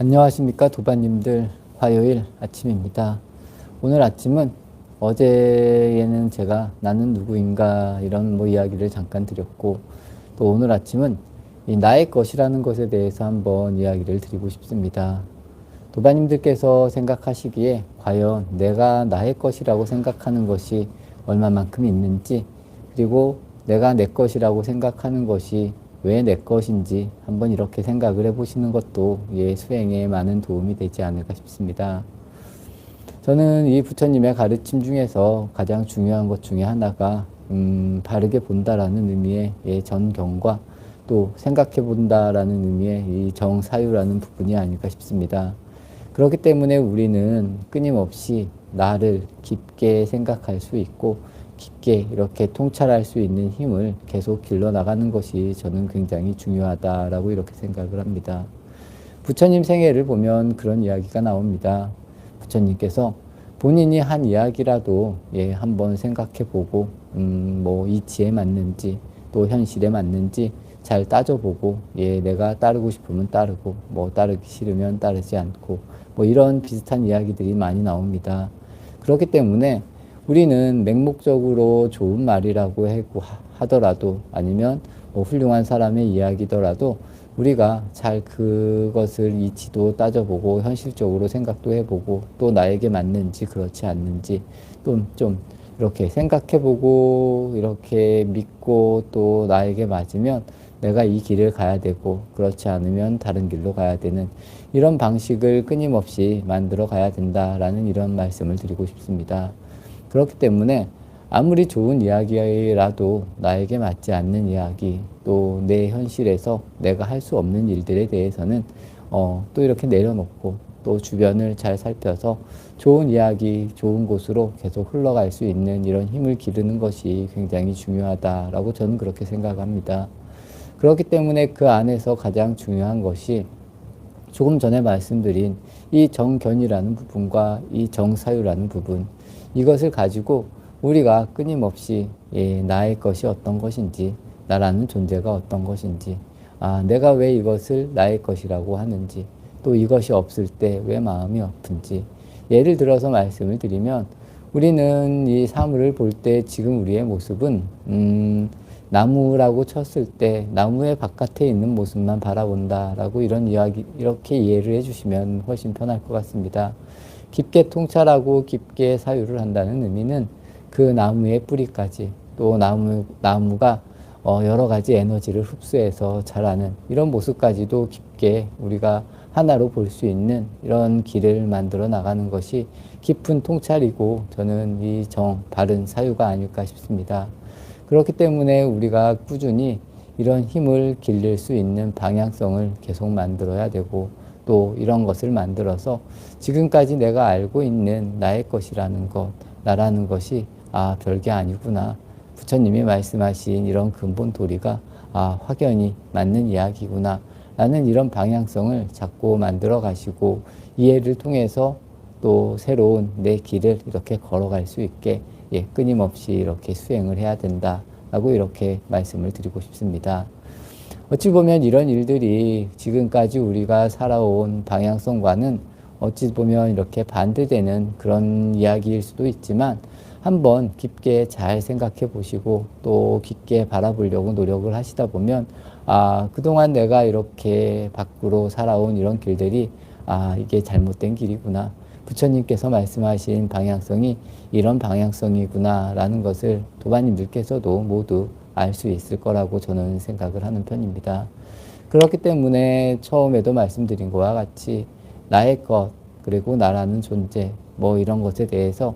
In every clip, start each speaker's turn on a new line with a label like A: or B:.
A: 안녕하십니까 도반님들. 화요일 아침입니다. 오늘 아침은 어제에는 제가 나는 누구인가 이런 이야기를 잠깐 드렸고, 또 오늘 아침은 이 나의 것이라는 것에 대해서 한번 이야기를 드리고 싶습니다. 도반님들께서 생각하시기에 과연 내가 나의 것이라고 생각하는 것이 얼마만큼 있는지, 그리고 내가 내 것이라고 생각하는 것이 왜 내 것인지 한번 이렇게 생각을 해보시는 것도 수행에 많은 도움이 되지 않을까 싶습니다. 저는 이 부처님의 가르침 중에서 가장 중요한 것 중에 하나가 바르게 본다라는 의미의 전경과, 또 생각해 본다라는 의미의 이 정사유라는 부분이 아닐까 싶습니다. 그렇기 때문에 우리는 끊임없이 나를 깊게 생각할 수 있고 깊게 이렇게 통찰할 수 있는 힘을 계속 길러나가는 것이 저는 굉장히 중요하다라고 이렇게 생각을 합니다. 부처님 생애를 보면 그런 이야기가 나옵니다. 부처님께서 본인이 한 이야기라도 한번 생각해 보고 이치에 맞는지 또 현실에 맞는지 잘 따져보고 내가 따르고 싶으면 따르고 따르기 싫으면 따르지 않고 이런 비슷한 이야기들이 많이 나옵니다. 그렇기 때문에 우리는 맹목적으로 좋은 말이라고 하더라도, 아니면 훌륭한 사람의 이야기더라도 우리가 잘 그것을 이치도 따져보고 현실적으로 생각도 해보고 또 나에게 맞는지 그렇지 않는지 또 좀 이렇게 생각해보고 이렇게 믿고 또 나에게 맞으면 내가 이 길을 가야 되고, 그렇지 않으면 다른 길로 가야 되는 이런 방식을 끊임없이 만들어 가야 된다라는 이런 말씀을 드리고 싶습니다. 그렇기 때문에 아무리 좋은 이야기라도 나에게 맞지 않는 이야기, 또 내 현실에서 내가 할 수 없는 일들에 대해서는 또 이렇게 내려놓고 또 주변을 잘 살펴서 좋은 이야기, 좋은 곳으로 계속 흘러갈 수 있는 이런 힘을 기르는 것이 굉장히 중요하다라고 저는 그렇게 생각합니다. 그렇기 때문에 그 안에서 가장 중요한 것이 조금 전에 말씀드린 이 정견이라는 부분과 이 정사유라는 부분, 이것을 가지고 우리가 끊임없이 나의 것이 어떤 것인지, 나라는 존재가 어떤 것인지, 내가 왜 이것을 나의 것이라고 하는지, 또 이것이 없을 때 왜 마음이 아픈지. 예를 들어서 말씀을 드리면, 우리는 이 사물을 볼 때 지금 우리의 모습은 나무라고 쳤을 때 나무의 바깥에 있는 모습만 바라본다라고 이런 이야기, 이렇게 이해를 해주시면 훨씬 편할 것 같습니다. 깊게 통찰하고 깊게 사유를 한다는 의미는 그 나무의 뿌리까지, 또 나무가 여러 가지 에너지를 흡수해서 자라는 이런 모습까지도 깊게 우리가 하나로 볼 수 있는 이런 길을 만들어 나가는 것이 깊은 통찰이고, 저는 이 바른 사유가 아닐까 싶습니다. 그렇기 때문에 우리가 꾸준히 이런 힘을 길릴 수 있는 방향성을 계속 만들어야 되고, 또 이런 것을 만들어서 지금까지 내가 알고 있는 나의 것이라는 것, 나라는 것이 별게 아니구나, 부처님이 말씀하신 이런 근본 도리가 확연히 맞는 이야기구나 라는 이런 방향성을 자꾸 만들어 가시고, 이해를 통해서 또 새로운 내 길을 이렇게 걸어갈 수 있게 끊임없이 이렇게 수행을 해야 된다라고 이렇게 말씀을 드리고 싶습니다. 어찌 보면 이런 일들이 지금까지 우리가 살아온 방향성과는 어찌 보면 이렇게 반대되는 그런 이야기일 수도 있지만, 한번 깊게 잘 생각해 보시고 또 깊게 바라보려고 노력을 하시다 보면 그동안 내가 이렇게 밖으로 살아온 이런 길들이 이게 잘못된 길이구나, 부처님께서 말씀하신 방향성이 이런 방향성이구나 라는 것을 도반님들께서도 모두 알 수 있을 거라고 저는 생각을 하는 편입니다. 그렇기 때문에 처음에도 말씀드린 것과 같이 나의 것, 그리고 나라는 존재, 이런 것에 대해서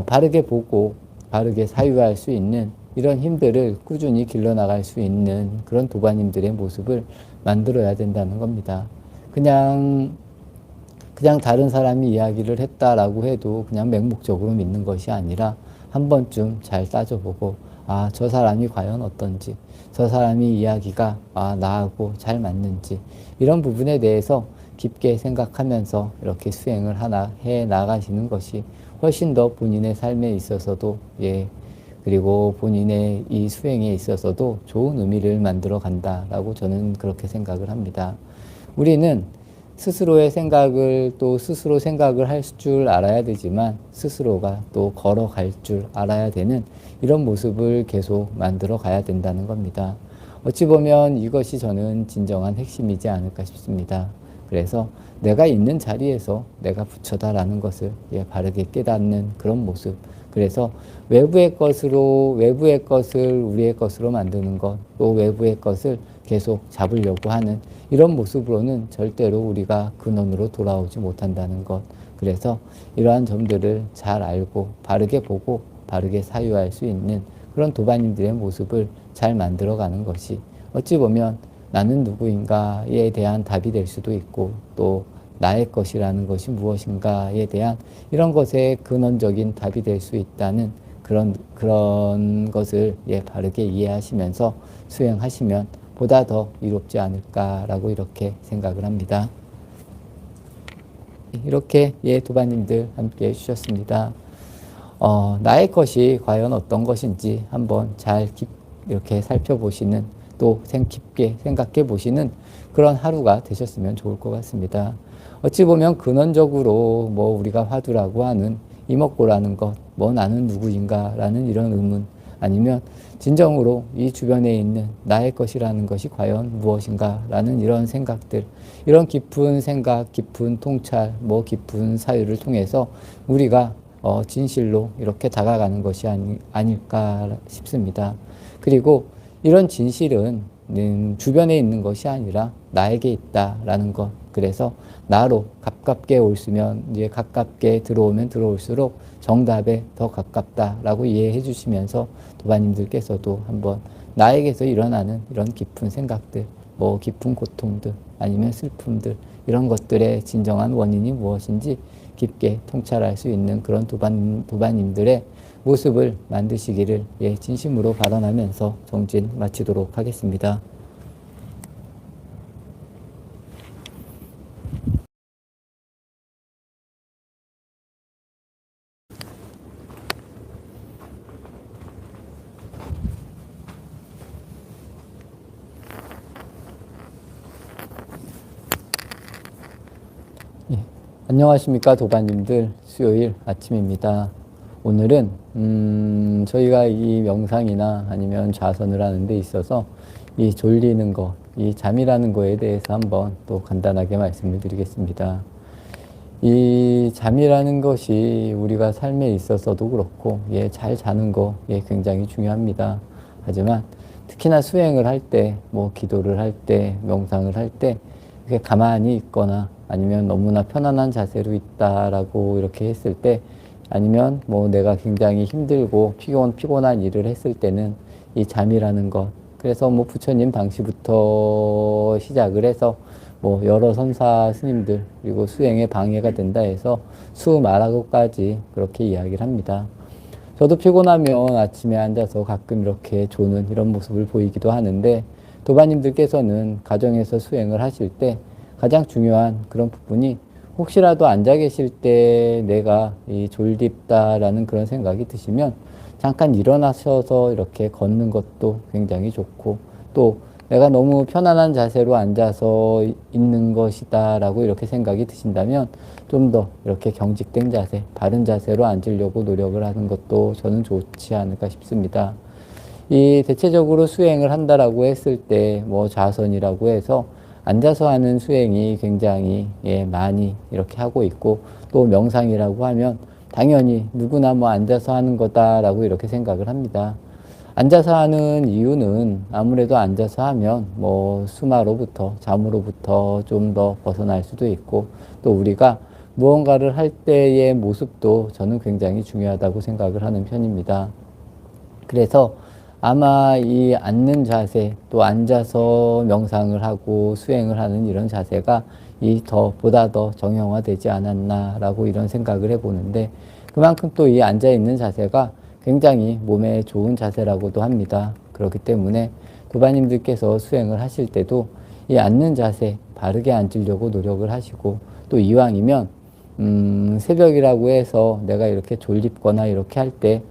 A: 바르게 보고 바르게 사유할 수 있는 이런 힘들을 꾸준히 길러나갈 수 있는 그런 도반님들의 모습을 만들어야 된다는 겁니다. 그냥 다른 사람이 이야기를 했다라고 해도 그냥 맹목적으로 믿는 것이 아니라 한 번쯤 잘 따져보고 저 사람이 과연 어떤지, 저 사람이 이야기가 나하고 잘 맞는지, 이런 부분에 대해서 깊게 생각하면서 이렇게 수행을 해 나가시는 것이 훨씬 더 본인의 삶에 있어서도 그리고 본인의 이 수행에 있어서도 좋은 의미를 만들어 간다라고 저는 그렇게 생각을 합니다. 우리는 스스로의 생각을 또 스스로 생각을 할 줄 알아야 되지만 스스로가 또 걸어갈 줄 알아야 되는 이런 모습을 계속 만들어 가야 된다는 겁니다. 어찌 보면 이것이 저는 진정한 핵심이지 않을까 싶습니다. 그래서 내가 있는 자리에서 내가 부처다라는 것을 바르게 깨닫는 그런 모습. 그래서 외부의 것을 우리의 것으로 만드는 것, 또 외부의 것을 계속 잡으려고 하는 이런 모습으로는 절대로 우리가 근원으로 돌아오지 못한다는 것. 그래서 이러한 점들을 잘 알고 바르게 보고 바르게 사유할 수 있는 그런 도반님들의 모습을 잘 만들어가는 것이 어찌 보면 나는 누구인가에 대한 답이 될 수도 있고 또 나의 것이라는 것이 무엇인가에 대한 이런 것의 근원적인 답이 될 수 있다는 그런 것을 바르게 이해하시면서 수행하시면 보다 더 이롭지 않을까라고 이렇게 생각을 합니다. 이렇게 도반님들 함께 해주셨습니다. 나의 것이 과연 어떤 것인지 한번 잘 이렇게 살펴보시는 또 깊게 생각해 보시는 그런 하루가 되셨으면 좋을 것 같습니다. 어찌 보면 근원적으로 뭐 우리가 화두라고 하는 이먹고라는 것, 뭐 나는 누구인가라는 이런 의문, 아니면 진정으로 이 주변에 있는 나의 것이라는 것이 과연 무엇인가라는 이런 생각들, 이런 깊은 생각, 깊은 통찰, 뭐 깊은 사유를 통해서 우리가 진실로 이렇게 다가가는 것이 아닐까 싶습니다. 그리고 이런 진실은 주변에 있는 것이 아니라 나에게 있다라는 것. 그래서 나로 가깝게 올수면 이제 가깝게 들어오면 들어올수록 정답에 더 가깝다라고 이해해 주시면서 도반님들께서도 한번 나에게서 일어나는 이런 깊은 생각들, 뭐 깊은 고통들, 아니면 슬픔들, 이런 것들의 진정한 원인이 무엇인지 깊게 통찰할 수 있는 그런 도반님들의 모습을 만드시기를 진심으로 발언하면서 정진 마치도록 하겠습니다. 안녕하십니까 도반님들, 수요일 아침입니다. 오늘은 저희가 이 명상이나 아니면 좌선을 하는 데 있어서 이 졸리는 것, 이 잠이라는 거에 대해서 한번 또 간단하게 말씀을 드리겠습니다. 이 잠이라는 것이 우리가 삶에 있어서도 그렇고 잘 자는 거 굉장히 중요합니다. 하지만 특히나 수행을 할 때, 뭐 기도를 할 때, 명상을 할 때 이렇게 가만히 있거나 아니면 너무나 편안한 자세로 있다라고 이렇게 했을 때, 아니면 뭐 내가 굉장히 힘들고 피곤한 일을 했을 때는 이 잠이라는 것, 그래서 뭐 부처님 당시부터 시작을 해서 뭐 여러 선사 스님들 그리고 수행에 방해가 된다 해서 수마라고까지 그렇게 이야기를 합니다. 저도 피곤하면 아침에 앉아서 가끔 이렇게 조는 이런 모습을 보이기도 하는데, 도반님들께서는 가정에서 수행을 하실 때 가장 중요한 그런 부분이 혹시라도 앉아 계실 때 내가 이 졸립다라는 그런 생각이 드시면 잠깐 일어나셔서 이렇게 걷는 것도 굉장히 좋고, 또 내가 너무 편안한 자세로 앉아서 있는 것이다라고 이렇게 생각이 드신다면 좀 더 이렇게 경직된 자세, 바른 자세로 앉으려고 노력을 하는 것도 저는 좋지 않을까 싶습니다. 이 대체적으로 수행을 한다라고 했을 때 뭐 좌선이라고 해서 앉아서 하는 수행이 굉장히 많이 이렇게 하고 있고, 또 명상이라고 하면 당연히 누구나 뭐 앉아서 하는 거다라고 이렇게 생각을 합니다. 앉아서 하는 이유는 아무래도 앉아서 하면 뭐 수마로부터, 잠으로부터 좀 더 벗어날 수도 있고, 또 우리가 무언가를 할 때의 모습도 저는 굉장히 중요하다고 생각을 하는 편입니다. 그래서 아마 이 앉는 자세, 또 앉아서 명상을 하고 수행을 하는 이런 자세가 보다 더 정형화되지 않았나라고 이런 생각을 해보는데, 그만큼 또 이 앉아있는 자세가 굉장히 몸에 좋은 자세라고도 합니다. 그렇기 때문에 도반님들께서 수행을 하실 때도 이 앉는 자세 바르게 앉으려고 노력을 하시고, 또 이왕이면 새벽이라고 해서 내가 이렇게 졸립거나 이렇게 할 때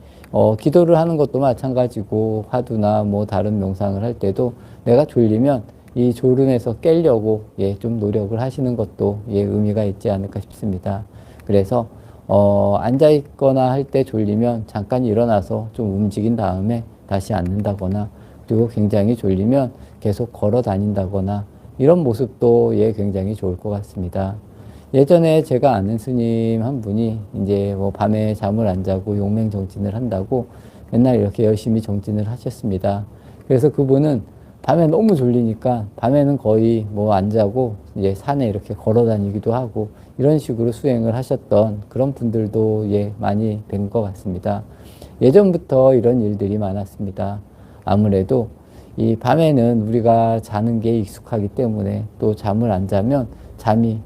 A: 기도를 하는 것도 마찬가지고 화두나 뭐 다른 명상을 할 때도 내가 졸리면 이 졸음에서 깨려고 좀 노력을 하시는 것도 의미가 있지 않을까 싶습니다. 그래서 앉아 있거나 할 때 졸리면 잠깐 일어나서 좀 움직인 다음에 다시 앉는다거나, 그리고 굉장히 졸리면 계속 걸어 다닌다거나, 이런 모습도 굉장히 좋을 것 같습니다. 예전에 제가 아는 스님 한 분이 이제 뭐 밤에 잠을 안 자고 용맹 정진을 한다고 맨날 이렇게 열심히 정진을 하셨습니다. 그래서 그분은 밤에 너무 졸리니까 밤에는 거의 뭐 안 자고 이제 산에 이렇게 걸어 다니기도 하고 이런 식으로 수행을 하셨던 그런 분들도 많이 뵌 것 같습니다. 예전부터 이런 일들이 많았습니다. 아무래도 이 밤에는 우리가 자는 게 익숙하기 때문에, 또 잠을 안 자면 잠이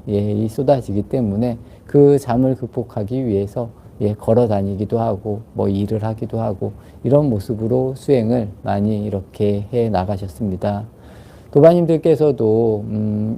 A: 쏟아지기 때문에 그 잠을 극복하기 위해서 걸어 다니기도 하고 뭐 일을 하기도 하고 이런 모습으로 수행을 많이 이렇게 해 나가셨습니다. 도반님들께서도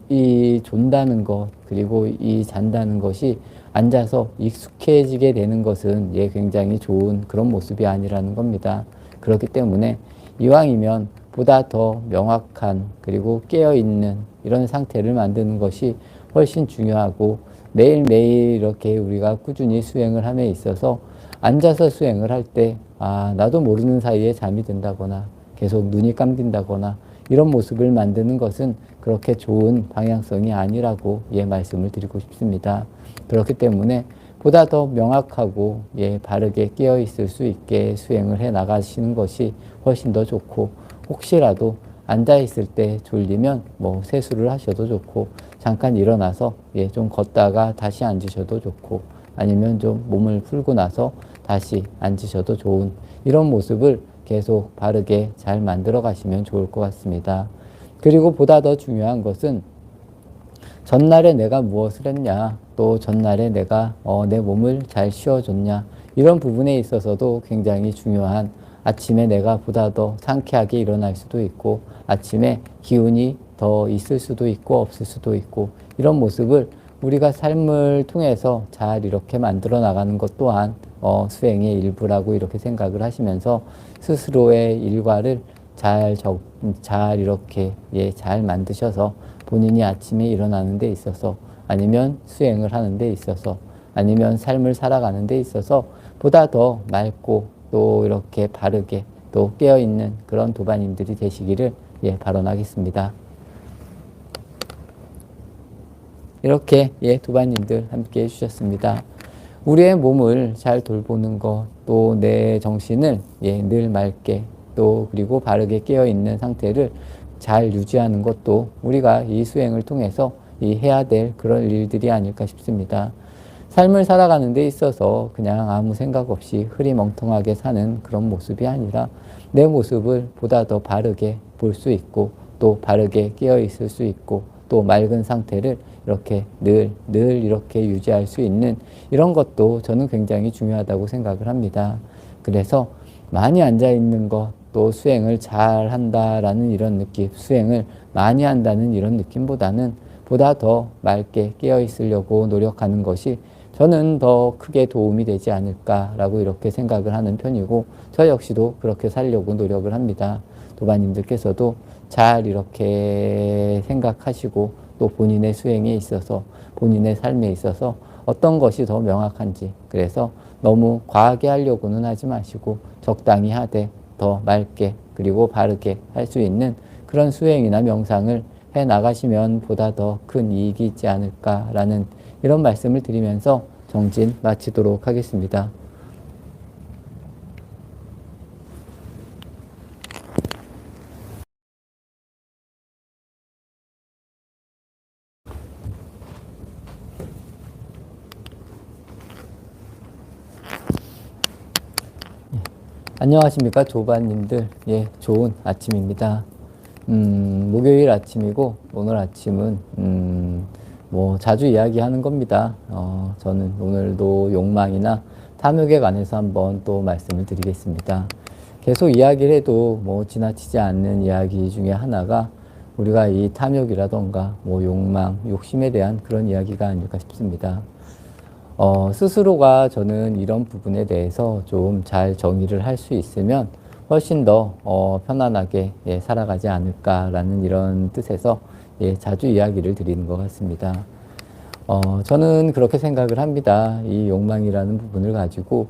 A: 이 존다는 것, 그리고 이 잔다는 것이 앉아서 익숙해지게 되는 것은 굉장히 좋은 그런 모습이 아니라는 겁니다. 그렇기 때문에 이왕이면 보다 더 명확한, 그리고 깨어있는 이런 상태를 만드는 것이 훨씬 중요하고, 매일매일 이렇게 우리가 꾸준히 수행을 함에 있어서 앉아서 수행을 할 때 나도 모르는 사이에 잠이 든다거나 계속 눈이 감긴다거나 이런 모습을 만드는 것은 그렇게 좋은 방향성이 아니라고 말씀을 드리고 싶습니다. 그렇기 때문에 보다 더 명확하고 바르게 깨어 있을 수 있게 수행을 해 나가시는 것이 훨씬 더 좋고, 혹시라도 앉아 있을 때 졸리면 뭐 세수를 하셔도 좋고, 잠깐 일어나서 좀 걷다가 다시 앉으셔도 좋고, 아니면 좀 몸을 풀고 나서 다시 앉으셔도 좋은 이런 모습을 계속 바르게 잘 만들어 가시면 좋을 것 같습니다. 그리고 보다 더 중요한 것은 전날에 내가 무엇을 했냐, 또 전날에 내가 내 몸을 잘 쉬어줬냐, 이런 부분에 있어서도 굉장히 중요한, 아침에 내가 보다 더 상쾌하게 일어날 수도 있고, 아침에 기운이 더 있을 수도 있고 없을 수도 있고, 이런 모습을 우리가 삶을 통해서 잘 이렇게 만들어 나가는 것 또한 수행의 일부라고 이렇게 생각을 하시면서 스스로의 일과를 잘 이렇게 잘 만드셔서 본인이 아침에 일어나는 데 있어서, 아니면 수행을 하는 데 있어서, 아니면 삶을 살아가는 데 있어서 보다 더 맑고 또 이렇게 바르게 또 깨어있는 그런 도반님들이 되시기를 발언하겠습니다. 이렇게 도반님들 함께 해주셨습니다. 우리의 몸을 잘 돌보는 것, 또 내 정신을 늘 맑게, 또 그리고 바르게 깨어있는 상태를 잘 유지하는 것도 우리가 이 수행을 통해서 해야 될 그런 일들이 아닐까 싶습니다. 삶을 살아가는 데 있어서 그냥 아무 생각 없이 흐리멍텅하게 사는 그런 모습이 아니라, 내 모습을 보다 더 바르게 볼 수 있고, 또 바르게 깨어 있을 수 있고, 또 맑은 상태를 이렇게 늘 이렇게 유지할 수 있는 이런 것도 저는 굉장히 중요하다고 생각을 합니다. 그래서 많이 앉아 있는 것, 또 수행을 잘 한다라는 이런 느낌, 수행을 많이 한다는 이런 느낌보다는 보다 더 맑게 깨어 있으려고 노력하는 것이 저는 더 크게 도움이 되지 않을까라고 이렇게 생각을 하는 편이고, 저 역시도 그렇게 살려고 노력을 합니다. 도반님들께서도 잘 이렇게 생각하시고, 또 본인의 수행에 있어서, 본인의 삶에 있어서 어떤 것이 더 명확한지, 그래서 너무 과하게 하려고는 하지 마시고 적당히 하되 더 맑게 그리고 바르게 할 수 있는 그런 수행이나 명상을 해 나가시면 보다 더 큰 이익이 있지 않을까라는 이런 말씀을 드리면서 정진 마치도록 하겠습니다. 안녕하십니까 조반님들. 좋은 아침입니다. 목요일 아침이고, 오늘 아침은 뭐 자주 이야기하는 겁니다. 저는 오늘도 욕망이나 탐욕에 관해서 한번 또 말씀을 드리겠습니다. 계속 이야기를 해도 뭐 지나치지 않는 이야기 중에 하나가 우리가 이 탐욕이라던가 뭐 욕망, 욕심에 대한 그런 이야기가 아닐까 싶습니다. 스스로가 저는 이런 부분에 대해서 좀 잘 정의를 할 수 있으면 훨씬 더 편안하게 살아가지 않을까라는 이런 뜻에서 자주 이야기를 드리는 것 같습니다. 저는 그렇게 생각을 합니다. 이 욕망이라는 부분을 가지고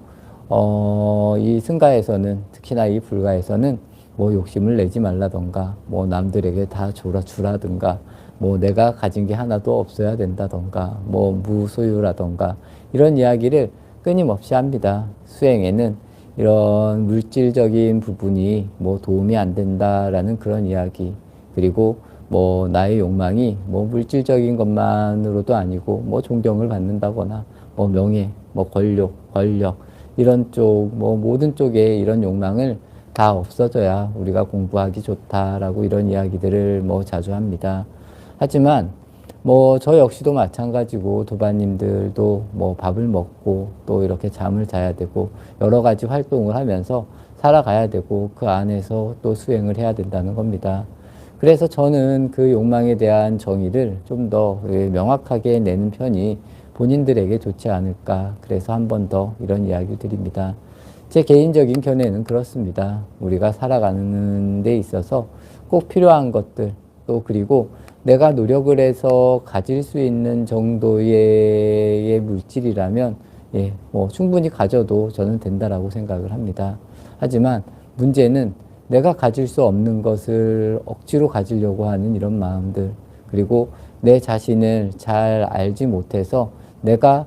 A: 이 승가에서는, 특히나 이 불가에서는 뭐 욕심을 내지 말라던가, 뭐 남들에게 다 주라든가, 뭐 내가 가진 게 하나도 없어야 된다던가, 뭐 무소유라던가, 이런 이야기를 끊임없이 합니다. 수행에는 이런 물질적인 부분이 뭐 도움이 안 된다라는 그런 이야기, 그리고 뭐 나의 욕망이 뭐 물질적인 것만으로도 아니고 뭐 존경을 받는다거나 뭐 명예, 뭐 권력 이런 쪽, 뭐 모든 쪽에 이런 욕망을 다 없어져야 우리가 공부하기 좋다라고 이런 이야기들을 뭐 자주 합니다. 하지만 뭐 저 역시도 마찬가지고, 도반님들도 뭐 밥을 먹고 또 이렇게 잠을 자야 되고 여러 가지 활동을 하면서 살아가야 되고 그 안에서 또 수행을 해야 된다는 겁니다. 그래서 저는 그 욕망에 대한 정의를 좀 더 명확하게 내는 편이 본인들에게 좋지 않을까. 그래서 한 번 더 이런 이야기를 드립니다. 제 개인적인 견해는 그렇습니다. 우리가 살아가는 데 있어서 꼭 필요한 것들, 또 그리고 내가 노력을 해서 가질 수 있는 정도의 물질이라면 뭐 충분히 가져도 저는 된다라고 생각을 합니다. 하지만 문제는 내가 가질 수 없는 것을 억지로 가지려고 하는 이런 마음들, 그리고 내 자신을 잘 알지 못해서 내가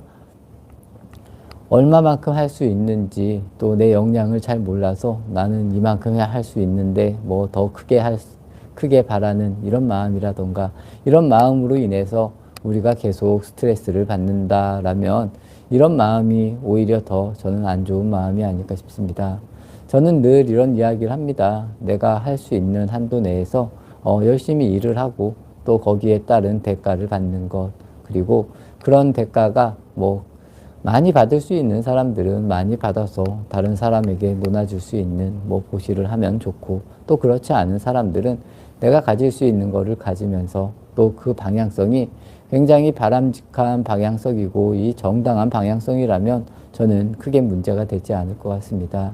A: 얼마만큼 할 수 있는지, 또 내 역량을 잘 몰라서 나는 이만큼 할 수 있는데 뭐 더 크게 바라는 이런 마음이라던가, 이런 마음으로 인해서 우리가 계속 스트레스를 받는다라면 이런 마음이 오히려 더 저는 안 좋은 마음이 아닐까 싶습니다. 저는 늘 이런 이야기를 합니다. 내가 할 수 있는 한도 내에서 열심히 일을 하고 또 거기에 따른 대가를 받는 것, 그리고 그런 대가가 뭐 많이 받을 수 있는 사람들은 많이 받아서 다른 사람에게 논아줄 수 있는 뭐 보시를 하면 좋고, 또 그렇지 않은 사람들은 내가 가질 수 있는 거를 가지면서 또 그 방향성이 굉장히 바람직한 방향성이고 이 정당한 방향성이라면 저는 크게 문제가 되지 않을 것 같습니다.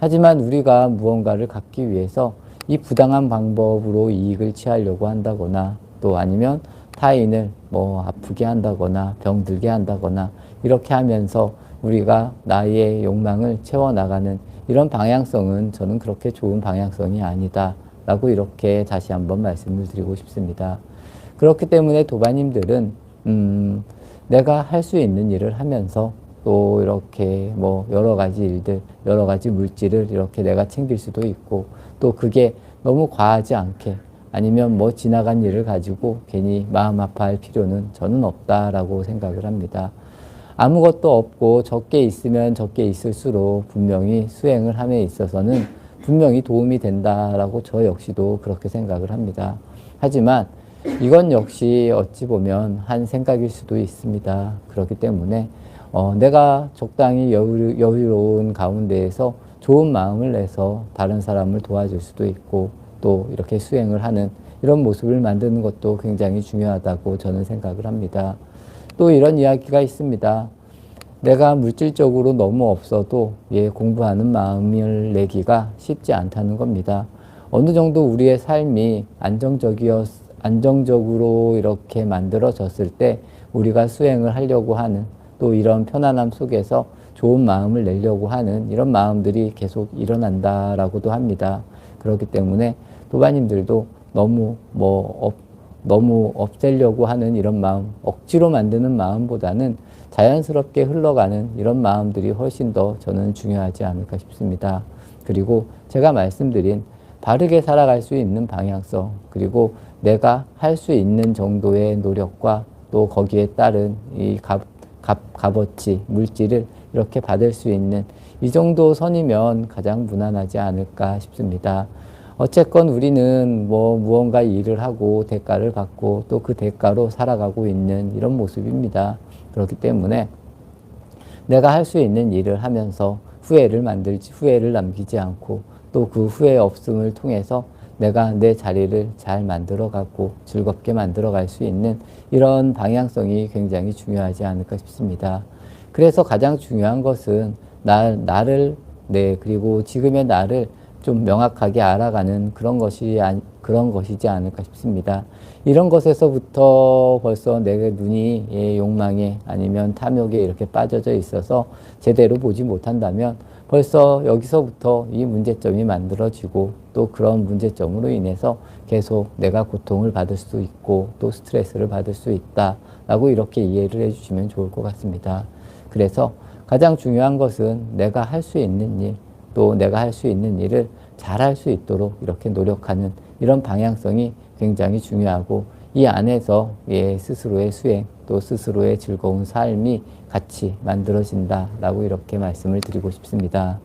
A: 하지만 우리가 무언가를 갖기 위해서 이 부당한 방법으로 이익을 취하려고 한다거나, 또 아니면 타인을 뭐 아프게 한다거나 병들게 한다거나 이렇게 하면서 우리가 나의 욕망을 채워나가는 이런 방향성은 저는 그렇게 좋은 방향성이 아니다 라고 이렇게 다시 한번 말씀을 드리고 싶습니다. 그렇기 때문에 도반님들은 내가 할 수 있는 일을 하면서 또 이렇게 뭐 여러 가지 일들, 여러 가지 물질을 이렇게 내가 챙길 수도 있고, 또 그게 너무 과하지 않게, 아니면 뭐 지나간 일을 가지고 괜히 마음 아파할 필요는 저는 없다라고 생각을 합니다. 아무것도 없고 적게 있으면 적게 있을수록 분명히 수행을 함에 있어서는 분명히 도움이 된다라고 저 역시도 그렇게 생각을 합니다. 하지만 이건 역시 어찌 보면 한 생각일 수도 있습니다. 그렇기 때문에 내가 적당히 여유로운 가운데에서 좋은 마음을 내서 다른 사람을 도와줄 수도 있고, 또 이렇게 수행을 하는 이런 모습을 만드는 것도 굉장히 중요하다고 저는 생각을 합니다. 또 이런 이야기가 있습니다. 내가 물질적으로 너무 없어도 공부하는 마음을 내기가 쉽지 않다는 겁니다. 어느 정도 우리의 삶이 안정적으로 이렇게 만들어졌을 때 우리가 수행을 하려고 하는, 또 이런 편안함 속에서 좋은 마음을 내려고 하는 이런 마음들이 계속 일어난다라고도 합니다. 그렇기 때문에 도반님들도 너무 없애려고 하는 이런 마음, 억지로 만드는 마음보다는 자연스럽게 흘러가는 이런 마음들이 훨씬 더 저는 중요하지 않을까 싶습니다. 그리고 제가 말씀드린 바르게 살아갈 수 있는 방향성, 그리고 내가 할 수 있는 정도의 노력과 또 거기에 따른 이 값어치, 물질을 이렇게 받을 수 있는 이 정도 선이면 가장 무난하지 않을까 싶습니다. 어쨌건 우리는 뭐 무언가 일을 하고 대가를 받고 또 그 대가로 살아가고 있는 이런 모습입니다. 그렇기 때문에 내가 할 수 있는 일을 하면서 후회를 남기지 않고, 또 그 후회 없음을 통해서 내가 내 자리를 잘 만들어가고 즐겁게 만들어갈 수 있는 이런 방향성이 굉장히 중요하지 않을까 싶습니다. 그래서 가장 중요한 것은 그리고 지금의 나를 좀 명확하게 알아가는 그런 것이지 않을까 싶습니다. 이런 것에서부터 벌써 내 눈이 욕망에 아니면 탐욕에 이렇게 빠져져 있어서 제대로 보지 못한다면 벌써 여기서부터 이 문제점이 만들어지고 또 그런 문제점으로 인해서 계속 내가 고통을 받을 수 있고 또 스트레스를 받을 수 있다라고 이렇게 이해를 해주시면 좋을 것 같습니다. 그래서 가장 중요한 것은 내가 할 수 있는 일, 또 내가 할 수 있는 일을 잘 할 수 있도록 이렇게 노력하는 이런 방향성이 굉장히 중요하고 이 안에서 스스로의 수행 또 스스로의 즐거운 삶이 같이 만들어진다라고 이렇게 말씀을 드리고 싶습니다.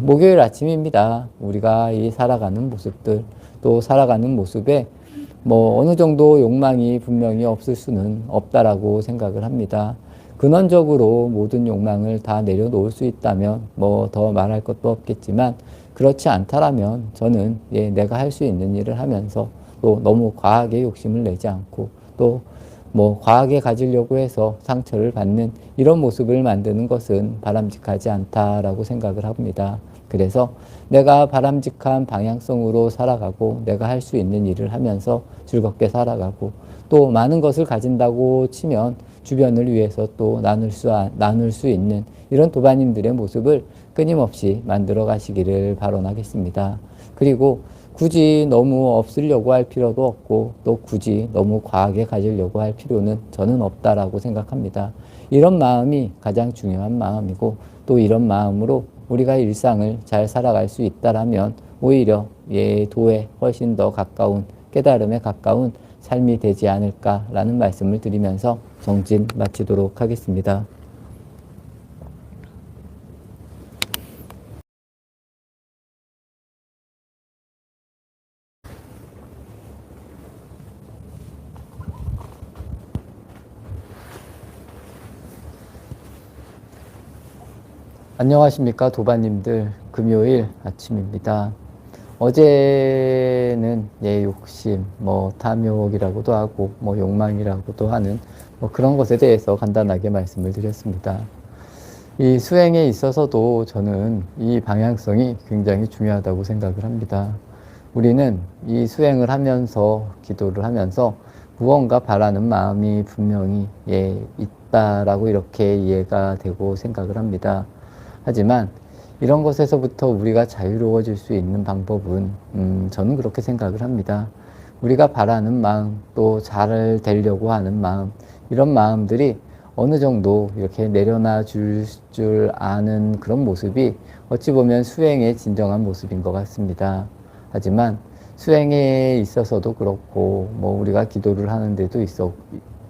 A: 목요일 아침입니다. 우리가 이 살아가는 모습들 또 살아가는 모습에 어느 정도 욕망이 분명히 없을 수는 없다라고 생각을 합니다. 근원적으로 모든 욕망을 다 내려놓을 수 있다면 더 말할 것도 없겠지만 그렇지 않다라면 저는 내가 할 수 있는 일을 하면서 또 너무 과하게 욕심을 내지 않고 또 과하게 가지려고 해서 상처를 받는 이런 모습을 만드는 것은 바람직하지 않다라고 생각을 합니다. 그래서 내가 바람직한 방향성으로 살아가고 내가 할 수 있는 일을 하면서 즐겁게 살아가고 또 많은 것을 가진다고 치면 주변을 위해서 또 나눌 수 있는 이런 도반님들의 모습을 끊임없이 만들어 가시기를 발언하겠습니다. 그리고 굳이 너무 없으려고 할 필요도 없고 또 굳이 너무 과하게 가지려고 할 필요는 저는 없다라고 생각합니다. 이런 마음이 가장 중요한 마음이고 또 이런 마음으로 우리가 일상을 잘 살아갈 수 있다라면 오히려 도에 훨씬 더 가까운 깨달음에 가까운 삶이 되지 않을까라는 말씀을 드리면서 정진 마치도록 하겠습니다. 안녕하십니까 도반님들, 금요일 아침입니다. 어제는 욕심, 탐욕이라고도 하고 욕망이라고도 하는 그런 것에 대해서 간단하게 말씀을 드렸습니다. 이 수행에 있어서도 저는 이 방향성이 굉장히 중요하다고 생각을 합니다. 우리는 이 수행을 하면서 기도를 하면서 무언가 바라는 마음이 분명히 있다라고 이렇게 이해가 되고 생각을 합니다. 하지만 이런 것에서부터 우리가 자유로워질 수 있는 방법은 저는 그렇게 생각을 합니다. 우리가 바라는 마음, 또 잘 되려고 하는 마음, 이런 마음들이 어느 정도 이렇게 내려놔 줄 아는 그런 모습이 어찌 보면 수행의 진정한 모습인 것 같습니다. 하지만 수행에 있어서도 그렇고 우리가 기도를 하는 데도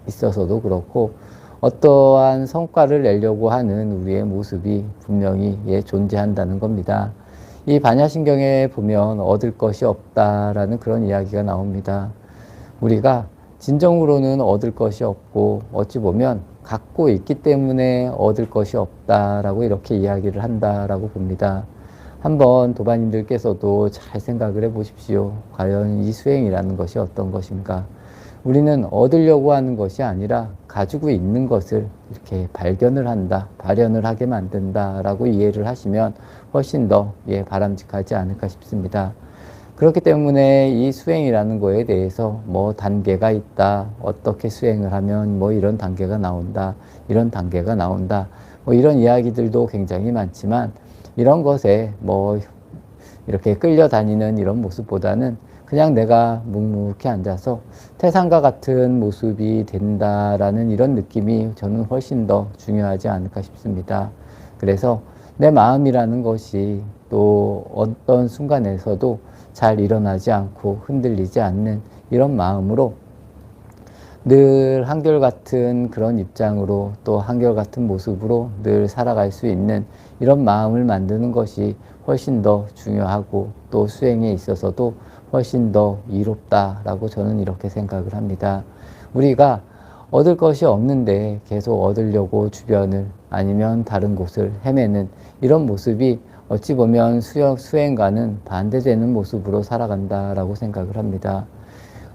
A: 있어서도 그렇고 어떠한 성과를 내려고 하는 우리의 모습이 분명히 존재한다는 겁니다. 이 반야신경에 보면 얻을 것이 없다라는 그런 이야기가 나옵니다. 우리가 진정으로는 얻을 것이 없고 어찌 보면 갖고 있기 때문에 얻을 것이 없다라고 이렇게 이야기를 한다라고 봅니다. 한번 도반님들께서도 잘 생각을 해 보십시오. 과연 이 수행이라는 것이 어떤 것인가? 우리는 얻으려고 하는 것이 아니라 가지고 있는 것을 이렇게 발견을 한다, 발현을 하게 만든다라고 이해를 하시면 훨씬 더 바람직하지 않을까 싶습니다. 그렇기 때문에 이 수행이라는 거에 대해서 단계가 있다, 어떻게 수행을 하면 이런 단계가 나온다, 이런 단계가 나온다, 이런 이야기들도 굉장히 많지만 이런 것에 이렇게 끌려다니는 이런 모습보다는 그냥 내가 묵묵히 앉아서 태산과 같은 모습이 된다라는 이런 느낌이 저는 훨씬 더 중요하지 않을까 싶습니다. 그래서 내 마음이라는 것이 또 어떤 순간에서도 잘 일어나지 않고 흔들리지 않는 이런 마음으로 늘 한결같은 그런 입장으로 또 한결같은 모습으로 늘 살아갈 수 있는 이런 마음을 만드는 것이 훨씬 더 중요하고 또 수행에 있어서도 훨씬 더 이롭다라고 저는 이렇게 생각을 합니다. 우리가 얻을 것이 없는데 계속 얻으려고 주변을 아니면 다른 곳을 헤매는 이런 모습이 어찌 보면 수행과는 반대되는 모습으로 살아간다라고 생각을 합니다.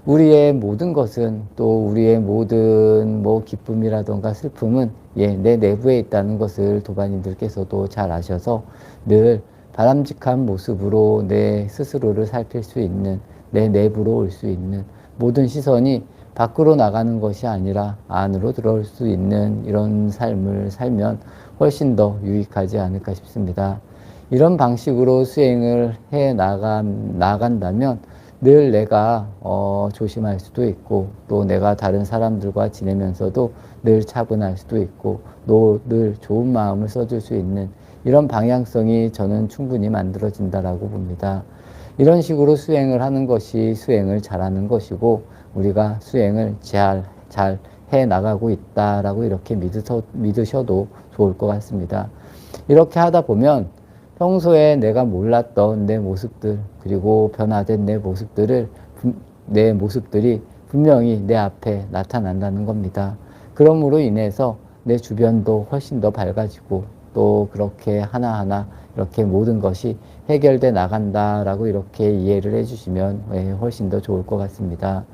A: 우리의 모든 것은 또 우리의 모든 기쁨이라던가 슬픔은 내 내부에 있다는 것을 도반님들께서도 잘 아셔서 늘 바람직한 모습으로 내 스스로를 살필 수 있는, 내 내부로 올 수 있는, 모든 시선이 밖으로 나가는 것이 아니라 안으로 들어올 수 있는 이런 삶을 살면 훨씬 더 유익하지 않을까 싶습니다. 이런 방식으로 수행을 나간다면 늘 내가 조심할 수도 있고, 또 내가 다른 사람들과 지내면서도 늘 차분할 수도 있고, 또 늘 좋은 마음을 써줄 수 있는 이런 방향성이 저는 충분히 만들어진다라고 봅니다. 이런 식으로 수행을 하는 것이 수행을 잘하는 것이고, 우리가 수행을 잘 해 나가고 있다라고 이렇게 믿으셔도 좋을 것 같습니다. 이렇게 하다 보면 평소에 내가 몰랐던 내 모습들, 그리고 변화된 내 모습들이 분명히 내 앞에 나타난다는 겁니다. 그러므로 인해서 내 주변도 훨씬 더 밝아지고, 또 그렇게 하나하나 이렇게 모든 것이 해결돼 나간다라고 이렇게 이해를 해주시면 훨씬 더 좋을 것 같습니다.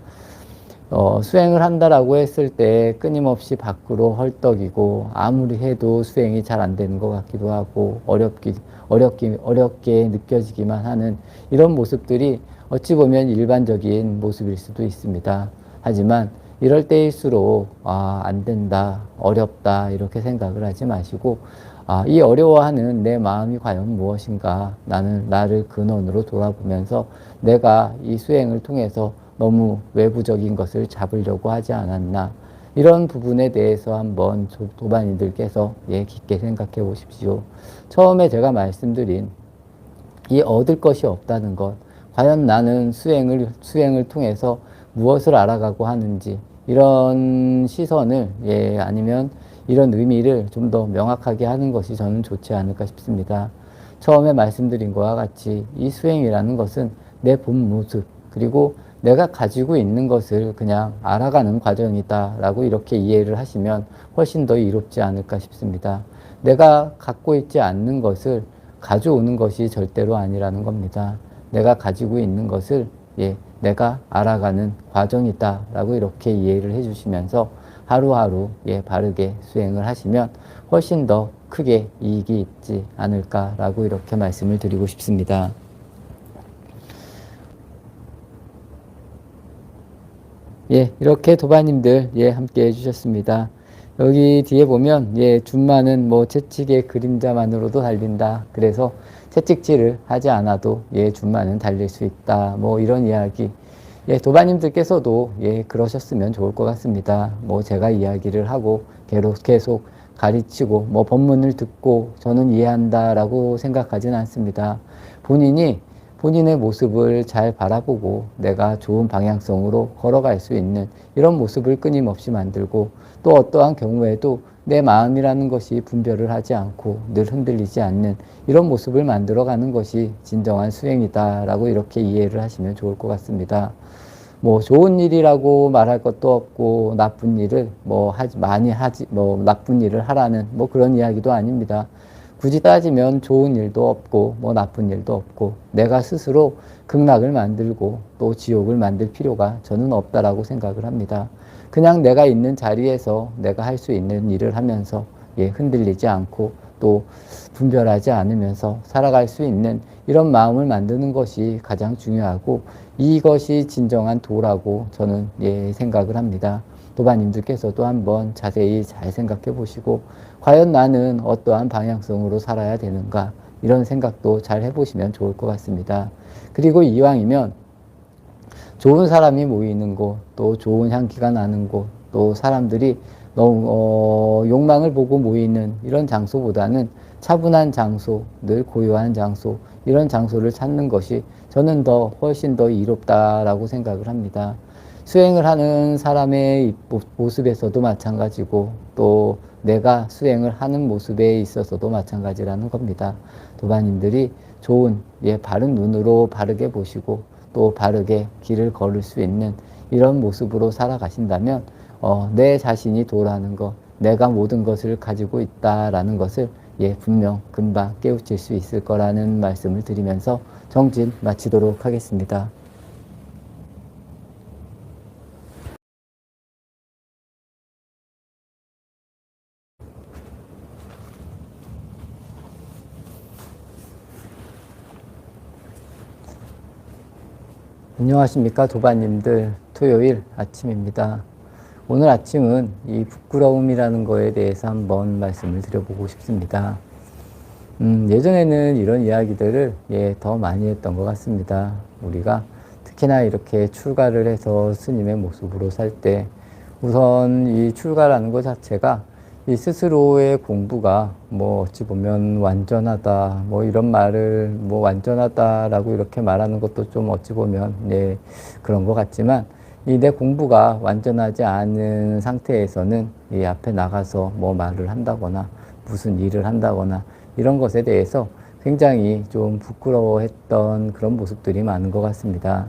A: 수행을 한다라고 했을 때 끊임없이 밖으로 헐떡이고, 아무리 해도 수행이 잘 안 되는 것 같기도 하고, 어렵게 느껴지기만 하는 이런 모습들이 어찌 보면 일반적인 모습일 수도 있습니다. 하지만 이럴 때일수록 안 된다, 어렵다 이렇게 생각을 하지 마시고, 이 어려워하는 내 마음이 과연 무엇인가, 나를 근원으로 돌아보면서 내가 이 수행을 통해서 너무 외부적인 것을 잡으려고 하지 않았나, 이런 부분에 대해서 한번 도반이들께서 깊게 생각해 보십시오. 처음에 제가 말씀드린 이 얻을 것이 없다는 것, 과연 나는 수행을 통해서 무엇을 알아가고 하는지, 이런 시선을, 아니면 이런 의미를 좀 더 명확하게 하는 것이 저는 좋지 않을까 싶습니다. 처음에 말씀드린 것과 같이 이 수행이라는 것은 내 본 모습, 그리고 내가 가지고 있는 것을 그냥 알아가는 과정이다라고 이렇게 이해를 하시면 훨씬 더 이롭지 않을까 싶습니다. 내가 갖고 있지 않는 것을 가져오는 것이 절대로 아니라는 겁니다. 내가 가지고 있는 것을 내가 알아가는 과정이다라고 이렇게 이해를 해주시면서 하루하루 바르게 수행을 하시면 훨씬 더 크게 이익이 있지 않을까라고 이렇게 말씀을 드리고 싶습니다. 이렇게 도반님들 함께 해주셨습니다. 여기 뒤에 보면 준마는 뭐 채찍의 그림자만으로도 달린다. 그래서 채찍질을 하지 않아도 준마는 달릴 수 있다. 뭐 이런 이야기. 도반님들께서도 그러셨으면 좋을 것 같습니다. 뭐 제가 이야기를 하고 계속 가르치고 뭐 법문을 듣고 저는 이해한다라고 생각하진 않습니다. 본인의 모습을 잘 바라보고 내가 좋은 방향성으로 걸어갈 수 있는 이런 모습을 끊임없이 만들고, 또 어떠한 경우에도 내 마음이라는 것이 분별을 하지 않고 늘 흔들리지 않는 이런 모습을 만들어가는 것이 진정한 수행이다라고 이렇게 이해를 하시면 좋을 것 같습니다. 뭐 좋은 일이라고 말할 것도 없고, 나쁜 일을 나쁜 일을 하라는 그런 이야기도 아닙니다. 굳이 따지면 좋은 일도 없고 나쁜 일도 없고, 내가 스스로 극락을 만들고 또 지옥을 만들 필요가 저는 없다라고 생각을 합니다. 그냥 내가 있는 자리에서 내가 할 수 있는 일을 하면서 흔들리지 않고 또 분별하지 않으면서 살아갈 수 있는 이런 마음을 만드는 것이 가장 중요하고, 이것이 진정한 도라고 저는 생각을 합니다. 도반님들께서도 한번 자세히 잘 생각해 보시고, 과연 나는 어떠한 방향성으로 살아야 되는가, 이런 생각도 잘 해보시면 좋을 것 같습니다. 그리고 이왕이면 좋은 사람이 모이는 곳, 또 좋은 향기가 나는 곳, 또 사람들이 너무 욕망을 보고 모이는 이런 장소보다는 차분한 장소, 늘 고요한 장소, 이런 장소를 찾는 것이 저는 훨씬 더 이롭다라고 생각을 합니다. 수행을 하는 사람의 모습에서도 마찬가지고, 또 내가 수행을 하는 모습에 있어서도 마찬가지라는 겁니다. 도반님들이 좋은 바른 눈으로 바르게 보시고 또 바르게 길을 걸을 수 있는 이런 모습으로 살아가신다면 내 자신이 도라는 것, 내가 모든 것을 가지고 있다라는 것을 분명 금방 깨우칠 수 있을 거라는 말씀을 드리면서 정진 마치도록 하겠습니다. 안녕하십니까 도반님들. 토요일 아침입니다. 오늘 아침은 이 부끄러움이라는 거에 대해서 한번 말씀을 드려보고 싶습니다. 예전에는 이런 이야기들을 더 많이 했던 것 같습니다. 우리가 특히나 이렇게 출가를 해서 스님의 모습으로 살 때 우선 이 출가라는 것 자체가 이 스스로의 공부가 뭐 어찌 보면 완전하다 뭐 이런 말을 뭐 완전하다라고 이렇게 말하는 것도 좀 어찌 보면 그런 것 같지만 이 내 공부가 완전하지 않은 상태에서는 이 앞에 나가서 뭐 말을 한다거나 무슨 일을 한다거나 이런 것에 대해서 굉장히 좀 부끄러워했던 그런 모습들이 많은 것 같습니다.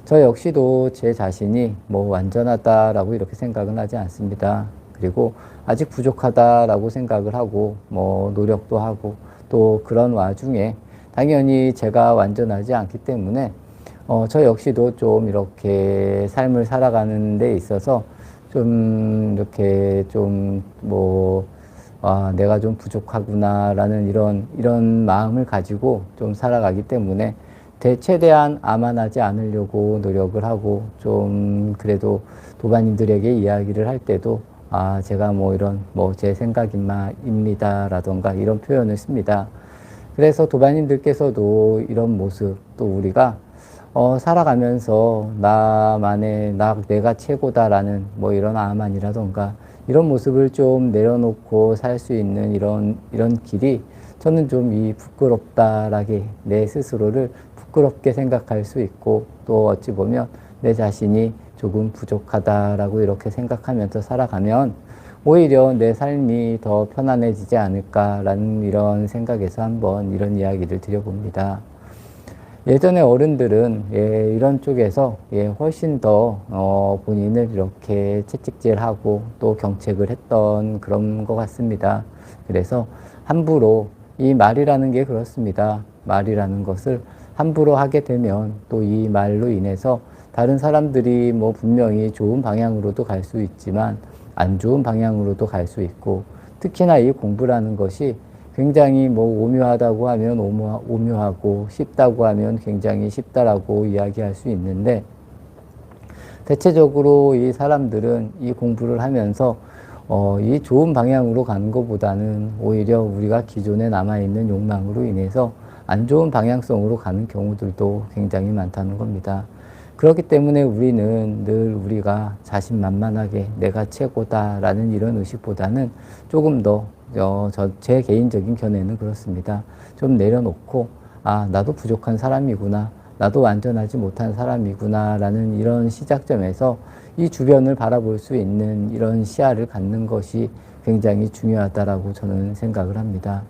A: 저 역시도 제 자신이 뭐 완전하다라고 이렇게 생각은 하지 않습니다. 그리고 아직 부족하다라고 생각을 하고 뭐 노력도 하고 또 그런 와중에 당연히 제가 완전하지 않기 때문에 저 역시도 좀 이렇게 삶을 살아가는 데 있어서 좀 이렇게 좀 뭐 내가 좀 부족하구나라는 이런 마음을 가지고 좀 살아가기 때문에 최대한 암만하지 않으려고 노력을 하고 좀 그래도 도반님들에게 이야기를 할 때도 제가 뭐 이런 뭐 제 생각입니다라던가 이런 표현을 씁니다. 그래서 도반님들께서도 이런 모습 또 우리가 살아가면서 내가 최고다라는 뭐 이런 암만이라던가 이런 모습을 좀 내려놓고 살 수 있는 이런 길이 저는 좀 이 부끄럽다라게 내 스스로를 부끄럽게 생각할 수 있고 또 어찌 보면 내 자신이 조금 부족하다라고 이렇게 생각하면서 살아가면 오히려 내 삶이 더 편안해지지 않을까라는 이런 생각에서 한번 이런 이야기를 드려봅니다. 예전에 어른들은 이런 쪽에서 훨씬 더 본인을 이렇게 채찍질하고 또 경책을 했던 그런 것 같습니다. 그래서 함부로 이 말이라는 게 그렇습니다. 말이라는 것을 함부로 하게 되면 또 이 말로 인해서 다른 사람들이 뭐 분명히 좋은 방향으로도 갈 수 있지만 안 좋은 방향으로도 갈 수 있고 특히나 이 공부라는 것이 굉장히 뭐 오묘하다고 하면 오묘하고 쉽다고 하면 굉장히 쉽다라고 이야기할 수 있는데 대체적으로 이 사람들은 이 공부를 하면서 이 좋은 방향으로 가는 것보다는 오히려 우리가 기존에 남아있는 욕망으로 인해서 안 좋은 방향성으로 가는 경우들도 굉장히 많다는 겁니다. 그렇기 때문에 우리는 늘 우리가 자신만만하게 내가 최고다라는 이런 의식보다는 조금 더 제 개인적인 견해는 그렇습니다. 좀 내려놓고 나도 부족한 사람이구나, 나도 완전하지 못한 사람이구나 라는 이런 시작점에서 이 주변을 바라볼 수 있는 이런 시야를 갖는 것이 굉장히 중요하다라고 저는 생각을 합니다.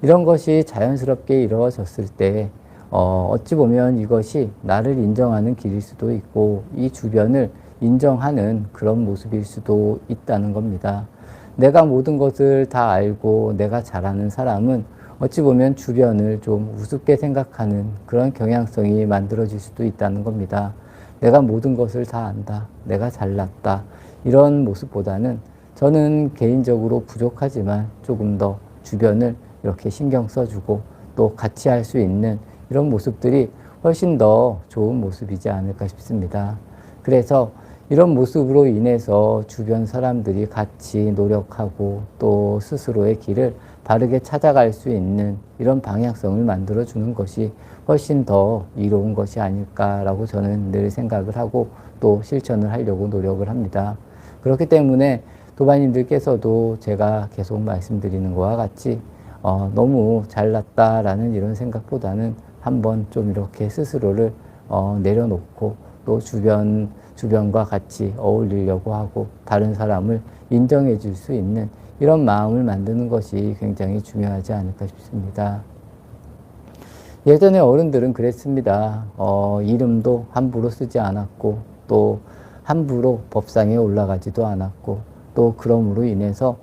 A: 이런 것이 자연스럽게 이루어졌을 때 어찌 보면 이것이 나를 인정하는 길일 수도 있고 이 주변을 인정하는 그런 모습일 수도 있다는 겁니다. 내가 모든 것을 다 알고 내가 잘하는 사람은 어찌 보면 주변을 좀 우습게 생각하는 그런 경향성이 만들어질 수도 있다는 겁니다. 내가 모든 것을 다 안다, 내가 잘났다 이런 모습보다는 저는 개인적으로 부족하지만 조금 더 주변을 이렇게 신경 써주고 또 같이 할 수 있는 이런 모습들이 훨씬 더 좋은 모습이지 않을까 싶습니다. 그래서 이런 모습으로 인해서 주변 사람들이 같이 노력하고 또 스스로의 길을 바르게 찾아갈 수 있는 이런 방향성을 만들어주는 것이 훨씬 더 이로운 것이 아닐까라고 저는 늘 생각을 하고 또 실천을 하려고 노력을 합니다. 그렇기 때문에 도반님들께서도 제가 계속 말씀드리는 것과 같이 너무 잘났다라는 이런 생각보다는 한번 좀 이렇게 스스로를 내려놓고 또 주변과 같이 어울리려고 하고 다른 사람을 인정해 줄 수 있는 이런 마음을 만드는 것이 굉장히 중요하지 않을까 싶습니다. 예전에 어른들은 그랬습니다. 이름도 함부로 쓰지 않았고 또 함부로 법상에 올라가지도 않았고 또 그럼으로 인해서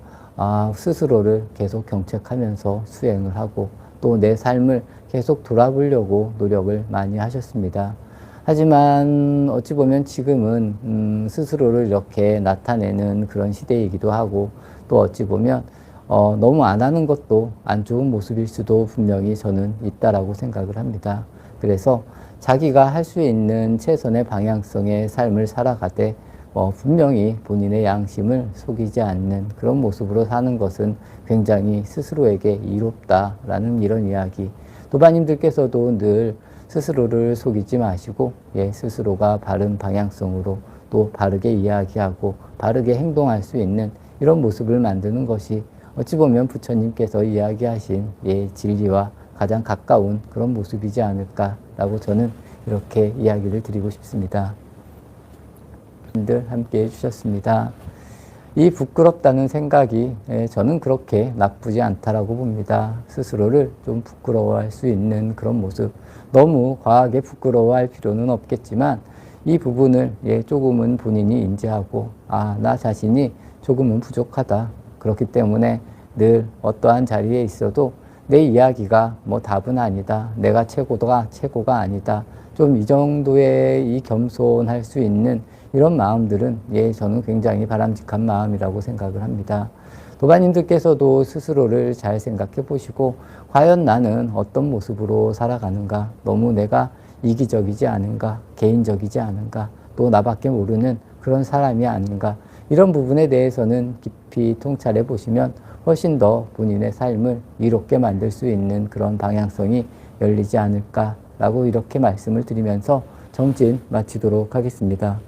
A: 스스로를 계속 경책하면서 수행을 하고 또 내 삶을 계속 돌아보려고 노력을 많이 하셨습니다. 하지만 어찌 보면 지금은 스스로를 이렇게 나타내는 그런 시대이기도 하고 또 어찌 보면 너무 안 하는 것도 안 좋은 모습일 수도 분명히 저는 있다라고 생각을 합니다. 그래서 자기가 할 수 있는 최선의 방향성의 삶을 살아가되 분명히 본인의 양심을 속이지 않는 그런 모습으로 사는 것은 굉장히 스스로에게 이롭다라는 이런 이야기. 도바님들께서도 늘 스스로를 속이지 마시고 스스로가 바른 방향성으로 또 바르게 이야기하고 바르게 행동할 수 있는 이런 모습을 만드는 것이 어찌 보면 부처님께서 이야기하신 진리와 가장 가까운 그런 모습이지 않을까라고 저는 이렇게 이야기를 드리고 싶습니다. 함께 해주셨습니다. 이 부끄럽다는 생각이 저는 그렇게 나쁘지 않다라고 봅니다. 스스로를 좀 부끄러워할 수 있는 그런 모습, 너무 과하게 부끄러워할 필요는 없겠지만 이 부분을 조금은 본인이 인지하고 나 자신이 조금은 부족하다. 그렇기 때문에 늘 어떠한 자리에 있어도 내 이야기가 답은 아니다. 내가 최고가 아니다. 좀 이 정도의 이 겸손할 수 있는 이런 마음들은 저는 굉장히 바람직한 마음이라고 생각을 합니다. 도바님들께서도 스스로를 잘 생각해 보시고 과연 나는 어떤 모습으로 살아가는가, 너무 내가 이기적이지 않은가, 개인적이지 않은가, 또 나밖에 모르는 그런 사람이 아닌가, 이런 부분에 대해서는 깊이 통찰해 보시면 훨씬 더 본인의 삶을 이롭게 만들 수 있는 그런 방향성이 열리지 않을까라고 이렇게 말씀을 드리면서 정진 마치도록 하겠습니다.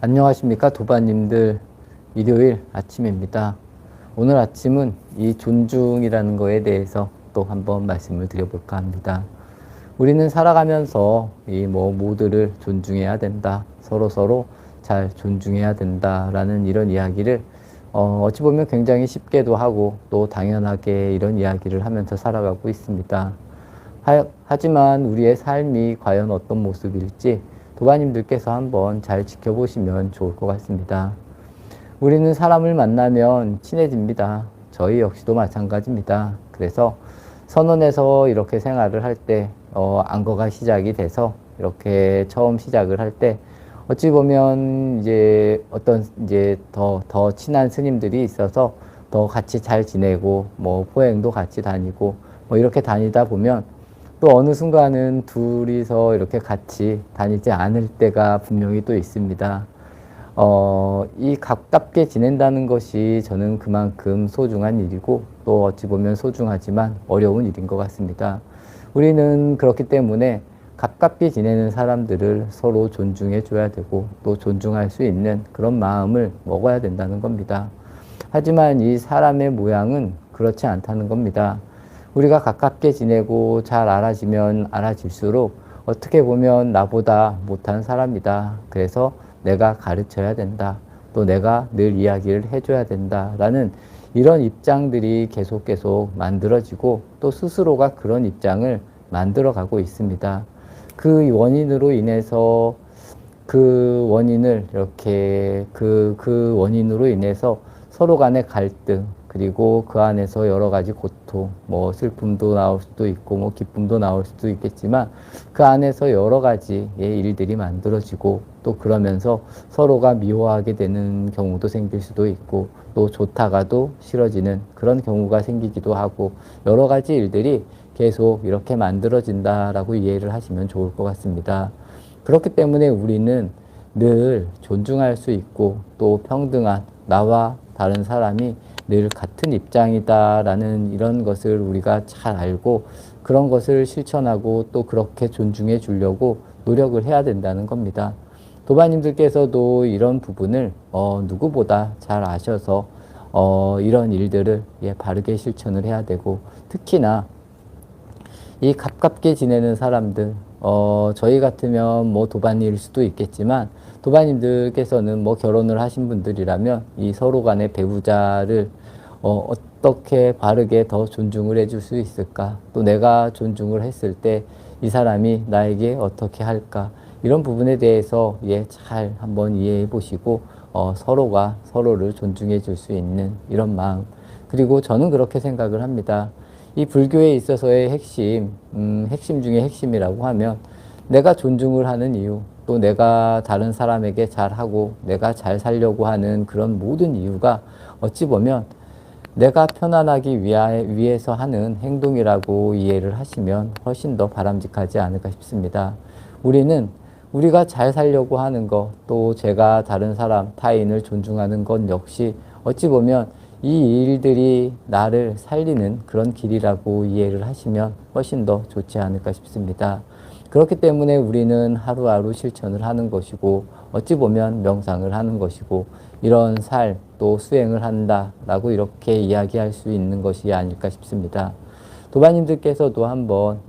A: 안녕하십니까 도바님들. 일요일 아침입니다. 오늘 아침은 이 존중이라는 거에 대해서 또 한번 말씀을 드려볼까 합니다. 우리는 살아가면서 이 모두를 존중해야 된다. 서로 잘 존중해야 된다라는 이런 이야기를 어찌 보면 굉장히 쉽게도 하고 또 당연하게 이런 이야기를 하면서 살아가고 있습니다. 하지만 우리의 삶이 과연 어떤 모습일지 도바님들께서 한번 잘 지켜보시면 좋을 것 같습니다. 우리는 사람을 만나면 친해집니다. 저희 역시도 마찬가지입니다. 그래서 선원에서 이렇게 생활을 할 때 안거가 시작이 돼서 이렇게 처음 시작을 할 때 어찌 보면 이제 더 친한 스님들이 있어서 더 같이 잘 지내고 포행도 같이 다니고 이렇게 다니다 보면 또 어느 순간은 둘이서 이렇게 같이 다니지 않을 때가 분명히 또 있습니다. 이 가깝게 지낸다는 것이 저는 그만큼 소중한 일이고 또 어찌 보면 소중하지만 어려운 일인 것 같습니다. 우리는 그렇기 때문에 가깝게 지내는 사람들을 서로 존중해 줘야 되고 또 존중할 수 있는 그런 마음을 먹어야 된다는 겁니다. 하지만 이 사람의 모양은 그렇지 않다는 겁니다. 우리가 가깝게 지내고 잘 알아지면 알아질수록 어떻게 보면 나보다 못한 사람이다. 그래서 내가 가르쳐야 된다. 또 내가 늘 이야기를 해줘야 된다라는 이런 입장들이 계속 만들어지고 또 스스로가 그런 입장을 만들어가고 있습니다. 그 원인으로 인해서 그 원인으로 인해서 서로 간의 갈등, 그리고 그 안에서 여러 가지 고통, 슬픔도 나올 수도 있고, 기쁨도 나올 수도 있겠지만, 그 안에서 여러 가지의 일들이 만들어지고, 또 그러면서 서로가 미워하게 되는 경우도 생길 수도 있고, 또 좋다가도 싫어지는 그런 경우가 생기기도 하고, 여러 가지 일들이 계속 이렇게 만들어진다라고 이해를 하시면 좋을 것 같습니다. 그렇기 때문에 우리는 늘 존중할 수 있고, 또 평등한 나와 다른 사람이 늘 같은 입장이다라는 이런 것을 우리가 잘 알고 그런 것을 실천하고 또 그렇게 존중해 주려고 노력을 해야 된다는 겁니다. 도바님들께서도 이런 부분을 누구보다 잘 아셔서 이런 일들을 바르게 실천을 해야 되고, 특히나 이 가깝게 지내는 사람들, 저희 같으면 도반일 수도 있겠지만 도바님들께서는 결혼을 하신 분들이라면 이 서로 간의 배우자를 어떻게 바르게 더 존중을 해줄 수 있을까? 또 내가 존중을 했을 때 이 사람이 나에게 어떻게 할까? 이런 부분에 대해서 잘 한번 이해해 보시고 서로가 서로를 존중해 줄 수 있는 이런 마음. 그리고 저는 그렇게 생각을 합니다. 이 불교에 있어서의 핵심 중에 핵심이라고 하면 내가 존중을 하는 이유, 또 내가 다른 사람에게 잘하고 내가 잘 살려고 하는 그런 모든 이유가 어찌 보면 내가 편안하기 위해서 하는 행동이라고 이해를 하시면 훨씬 더 바람직하지 않을까 싶습니다. 우리가 잘 살려고 하는 것, 또 제가 다른 사람, 타인을 존중하는 것 역시 어찌 보면 이 일들이 나를 살리는 그런 길이라고 이해를 하시면 훨씬 더 좋지 않을까 싶습니다. 그렇기 때문에 우리는 하루하루 실천을 하는 것이고 어찌 보면 명상을 하는 것이고 이런 살 또 수행을 한다라고 이렇게 이야기할 수 있는 것이 아닐까 싶습니다. 도반님들께서도 한번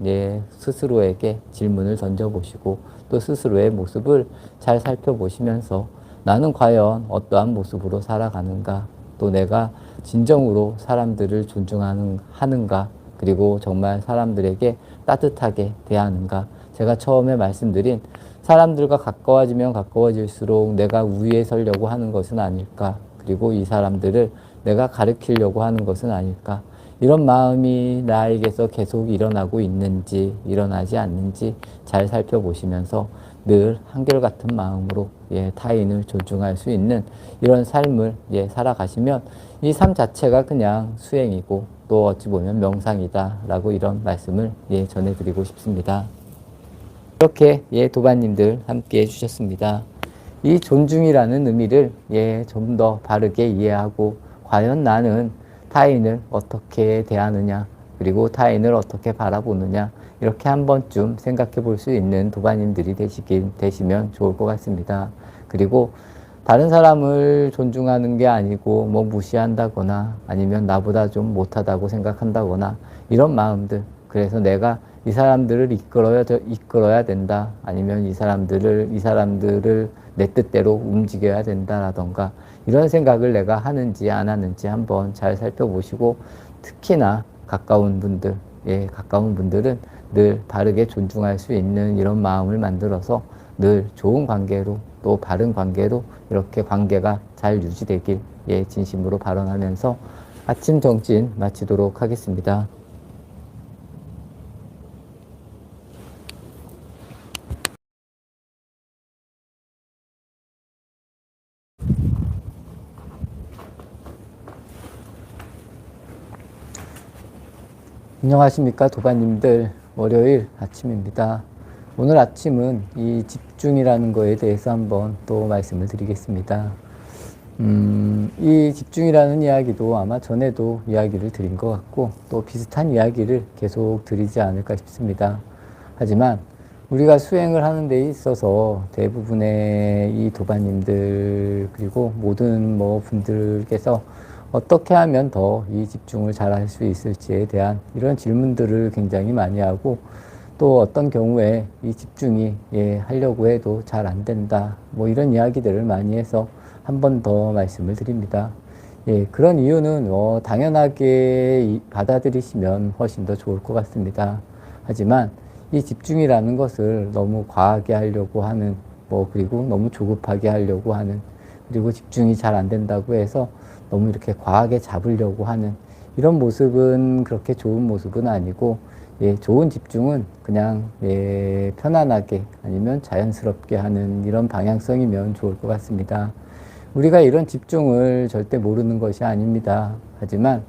A: 스스로에게 질문을 던져보시고 또 스스로의 모습을 잘 살펴보시면서 나는 과연 어떠한 모습으로 살아가는가, 또 내가 진정으로 사람들을 존중하는가, 그리고 정말 사람들에게 따뜻하게 대하는가. 제가 처음에 말씀드린 사람들과 가까워지면 가까워질수록 내가 우위에 서려고 하는 것은 아닐까, 그리고 이 사람들을 내가 가르치려고 하는 것은 아닐까, 이런 마음이 나에게서 계속 일어나고 있는지 일어나지 않는지 잘 살펴보시면서 늘 한결같은 마음으로 타인을 존중할 수 있는 이런 삶을 살아가시면 이 삶 자체가 그냥 수행이고 또 어찌 보면 명상이다 라고 이런 말씀을 전해드리고 싶습니다. 이렇게 도반님들 함께 해주셨습니다. 이 존중이라는 의미를 좀 더 바르게 이해하고 과연 나는 타인을 어떻게 대하느냐, 그리고 타인을 어떻게 바라보느냐, 이렇게 한 번쯤 생각해 볼 수 있는 도반님들이 되시면 좋을 것 같습니다. 그리고 다른 사람을 존중하는 게 아니고 뭐 무시한다거나 아니면 나보다 좀 못하다고 생각한다거나 이런 마음들, 그래서 내가 이 사람들을 이끌어야 된다, 아니면 이 사람들을 내 뜻대로 움직여야 된다라던가 이런 생각을 내가 하는지 안 하는지 한번 잘 살펴보시고, 특히나 가까운 분들은 늘 바르게 존중할 수 있는 이런 마음을 만들어서 늘 좋은 관계로 또 바른 관계로 이렇게 관계가 잘 유지되길 진심으로 발언하면서 아침 정진 마치도록 하겠습니다. 안녕하십니까 도반님들, 월요일 아침입니다. 오늘 아침은 이 집중이라는 거에 대해서 한번 또 말씀을 드리겠습니다. 이 집중이라는 이야기도 아마 전에도 이야기를 드린 것 같고 또 비슷한 이야기를 계속 드리지 않을까 싶습니다. 하지만 우리가 수행을 하는 데 있어서 대부분의 이 도반님들 그리고 모든 분들께서 어떻게 하면 더 이 집중을 잘 할 수 있을지에 대한 이런 질문들을 굉장히 많이 하고, 또 어떤 경우에 이 집중이 하려고 해도 잘 안 된다, 이런 이야기들을 많이 해서 한 번 더 말씀을 드립니다. 그런 이유는 당연하게 받아들이시면 훨씬 더 좋을 것 같습니다. 하지만 이 집중이라는 것을 너무 과하게 하려고 하는, 그리고 너무 조급하게 하려고 하는, 그리고 집중이 잘 안 된다고 해서 너무 이렇게 과하게 잡으려고 하는 이런 모습은 그렇게 좋은 모습은 아니고, 좋은 집중은 그냥 편안하게 아니면 자연스럽게 하는 이런 방향성이면 좋을 것 같습니다. 우리가 이런 집중을 절대 모르는 것이 아닙니다. 하지만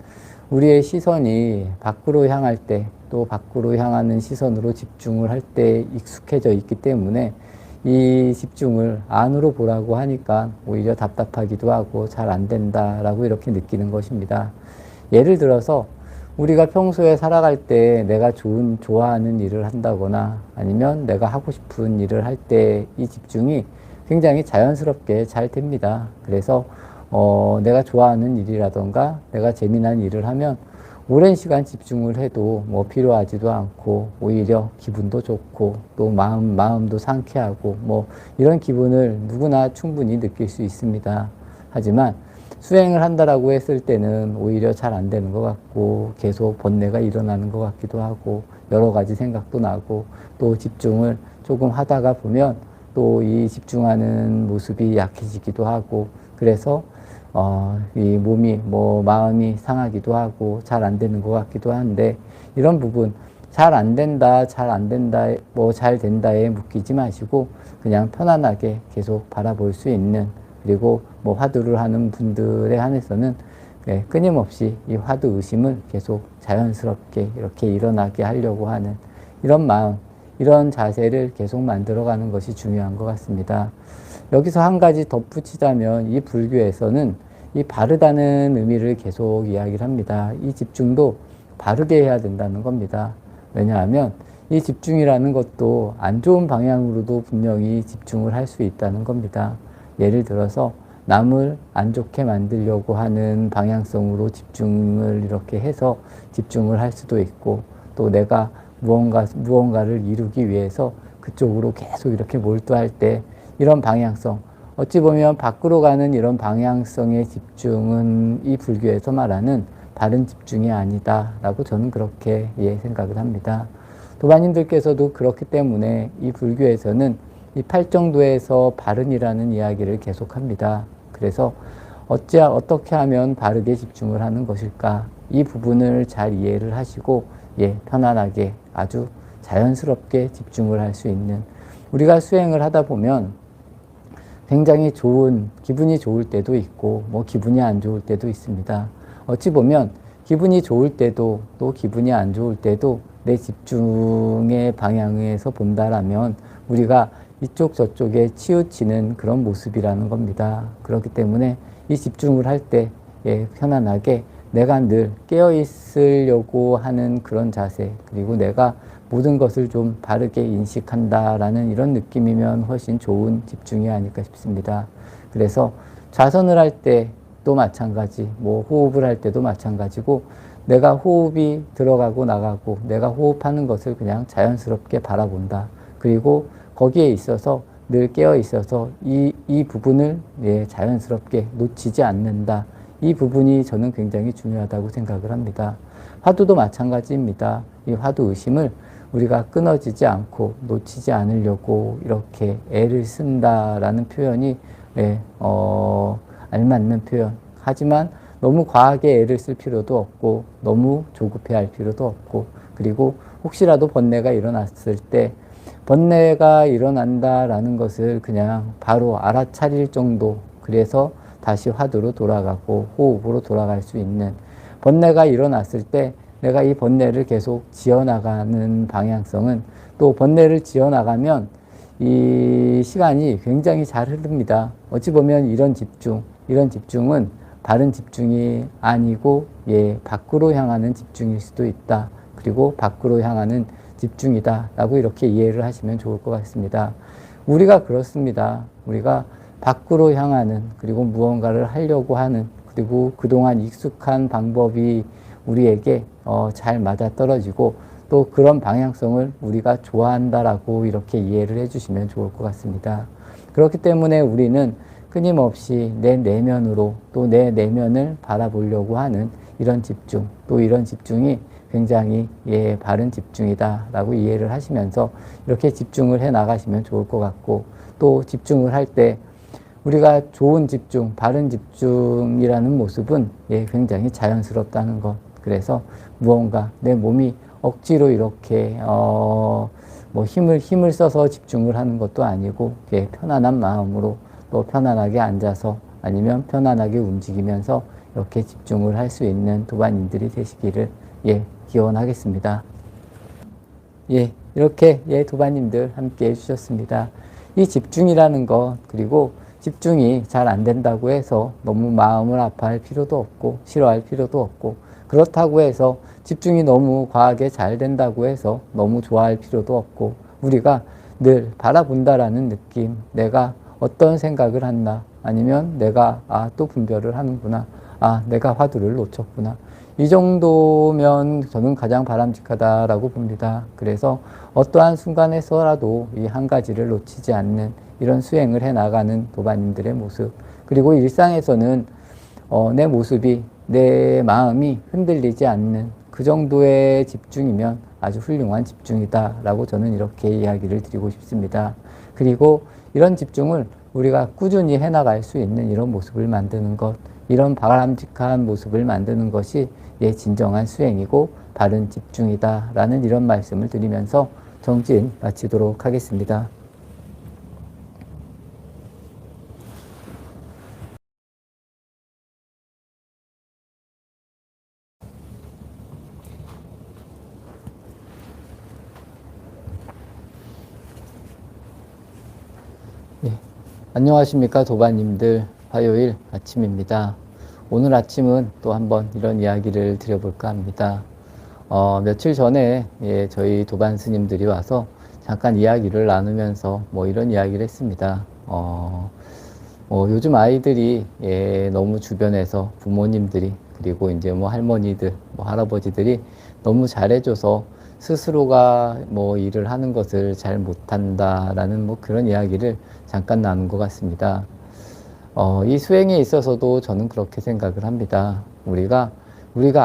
A: 우리의 시선이 밖으로 향할 때, 또 밖으로 향하는 시선으로 집중을 할 때 익숙해져 있기 때문에 이 집중을 안으로 보라고 하니까 오히려 답답하기도 하고 잘 안 된다라고 이렇게 느끼는 것입니다. 예를 들어서 우리가 평소에 살아갈 때 내가 좋아하는 일을 한다거나 아니면 내가 하고 싶은 일을 할 때 이 집중이 굉장히 자연스럽게 잘 됩니다. 그래서 내가 좋아하는 일이라던가 내가 재미난 일을 하면 오랜 시간 집중을 해도 필요하지도 않고 오히려 기분도 좋고 또 마음도 상쾌하고 이런 기분을 누구나 충분히 느낄 수 있습니다. 하지만 수행을 한다라고 했을 때는 오히려 잘 안 되는 것 같고 계속 번뇌가 일어나는 것 같기도 하고 여러 가지 생각도 나고, 또 집중을 조금 하다가 보면 또 이 집중하는 모습이 약해지기도 하고, 그래서 이 몸이, 마음이 상하기도 하고 잘 안 되는 것 같기도 한데, 이런 부분, 잘 안 된다, 잘 안 된다, 잘 된다에 묶이지 마시고, 그냥 편안하게 계속 바라볼 수 있는, 그리고 화두를 하는 분들에 한해서는 끊임없이 이 화두 의심을 계속 자연스럽게 이렇게 일어나게 하려고 하는 이런 마음, 이런 자세를 계속 만들어가는 것이 중요한 것 같습니다. 여기서 한 가지 덧붙이자면 이 불교에서는 이 바르다는 의미를 계속 이야기를 합니다. 이 집중도 바르게 해야 된다는 겁니다. 왜냐하면 이 집중이라는 것도 안 좋은 방향으로도 분명히 집중을 할 수 있다는 겁니다. 예를 들어서 남을 안 좋게 만들려고 하는 방향성으로 집중을 이렇게 해서 집중을 할 수도 있고, 또 내가 무언가를 이루기 위해서 그쪽으로 계속 이렇게 몰두할 때 이런 방향성, 어찌 보면 밖으로 가는 이런 방향성의 집중은 이 불교에서 말하는 바른 집중이 아니다라고 저는 그렇게 생각을 합니다. 도반님들께서도 그렇기 때문에 이 불교에서는 이 팔정도에서 바른이라는 이야기를 계속합니다. 그래서 어떻게 하면 바르게 집중을 하는 것일까? 이 부분을 잘 이해를 하시고 편안하게 아주 자연스럽게 집중을 할 수 있는, 우리가 수행을 하다 보면 굉장히 기분이 좋을 때도 있고 기분이 안 좋을 때도 있습니다. 어찌 보면 기분이 좋을 때도 또 기분이 안 좋을 때도 내 집중의 방향에서 본다라면 우리가 이쪽 저쪽에 치우치는 그런 모습이라는 겁니다. 그렇기 때문에 이 집중을 할 때 편안하게 내가 늘 깨어 있으려고 하는 그런 자세, 그리고 내가 모든 것을 좀 바르게 인식한다라는 이런 느낌이면 훨씬 좋은 집중이 아닐까 싶습니다. 그래서 좌선을 할 때도 마찬가지, 호흡을 할 때도 마찬가지고, 내가 호흡이 들어가고 나가고 내가 호흡하는 것을 그냥 자연스럽게 바라본다. 그리고 거기에 있어서 늘 깨어 있어서 이 부분을 자연스럽게 놓치지 않는다. 이 부분이 저는 굉장히 중요하다고 생각을 합니다. 화두도 마찬가지입니다. 이 화두 의심을 우리가 끊어지지 않고 놓치지 않으려고 이렇게 애를 쓴다라는 표현이 알맞는 표현. 하지만 너무 과하게 애를 쓸 필요도 없고 너무 조급해할 필요도 없고, 그리고 혹시라도 번뇌가 일어났을 때 번뇌가 일어난다라는 것을 그냥 바로 알아차릴 정도, 그래서 다시 화두로 돌아가고 호흡으로 돌아갈 수 있는, 번뇌가 일어났을 때 내가 이 번뇌를 계속 지어나가는 방향성은, 또 번뇌를 지어나가면 이 시간이 굉장히 잘 흐릅니다. 어찌 보면 이런 집중은 바른 집중이 아니고 밖으로 향하는 집중일 수도 있다. 그리고 밖으로 향하는 집중이다 라고 이렇게 이해를 하시면 좋을 것 같습니다. 우리가 그렇습니다. 우리가 밖으로 향하는, 그리고 무언가를 하려고 하는, 그리고 그동안 익숙한 방법이 우리에게 잘 맞아떨어지고, 또 그런 방향성을 우리가 좋아한다라고 이렇게 이해를 해주시면 좋을 것 같습니다. 그렇기 때문에 우리는 끊임없이 내 내면으로, 또 내 내면을 바라보려고 하는 이런 집중, 또 이런 집중이 굉장히 바른 집중이다 라고 이해를 하시면서 이렇게 집중을 해 나가시면 좋을 것 같고, 또 집중을 할 때 우리가 좋은 집중, 바른 집중이라는 모습은 굉장히 자연스럽다는 것. 그래서 무언가 내 몸이 억지로 이렇게 힘을 써서 집중을 하는 것도 아니고 편안한 마음으로 또 편안하게 앉아서 아니면 편안하게 움직이면서 이렇게 집중을 할 수 있는 도반님들이 되시기를 기원하겠습니다. 이렇게 도반님들 함께 해주셨습니다. 이 집중이라는 것, 그리고 집중이 잘 안 된다고 해서 너무 마음을 아파할 필요도 없고 싫어할 필요도 없고, 그렇다고 해서 집중이 너무 과하게 잘 된다고 해서 너무 좋아할 필요도 없고, 우리가 늘 바라본다라는 느낌, 내가 어떤 생각을 한다, 아니면 내가 또 분별을 하는구나, 내가 화두를 놓쳤구나, 이 정도면 저는 가장 바람직하다라고 봅니다. 그래서 어떠한 순간에서라도 이 한 가지를 놓치지 않는 이런 수행을 해나가는 도반님들의 모습, 그리고 일상에서는 내 모습이, 내 마음이 흔들리지 않는 그 정도의 집중이면 아주 훌륭한 집중이다라고 저는 이렇게 이야기를 드리고 싶습니다. 그리고 이런 집중을 우리가 꾸준히 해나갈 수 있는 이런 모습을 만드는 것, 이런 바람직한 모습을 만드는 것이 진정한 수행이고 바른 집중이다라는 이런 말씀을 드리면서 정진 마치도록 하겠습니다. 네. 안녕하십니까 도반님들. 화요일 아침입니다. 오늘 아침은 또 한번 이런 이야기를 드려볼까 합니다. 며칠 전에 저희 도반 스님들이 와서 잠깐 이야기를 나누면서 뭐 이런 이야기를 했습니다. 요즘 아이들이 너무 주변에서 부모님들이 그리고 이제 뭐 할머니들, 뭐 할아버지들이 너무 잘해줘서 스스로가 뭐 일을 하는 것을 잘 못한다라는 뭐 그런 이야기를 잠깐 나눈 것 같습니다. 이 수행에 있어서도 저는 그렇게 생각을 합니다. 우리가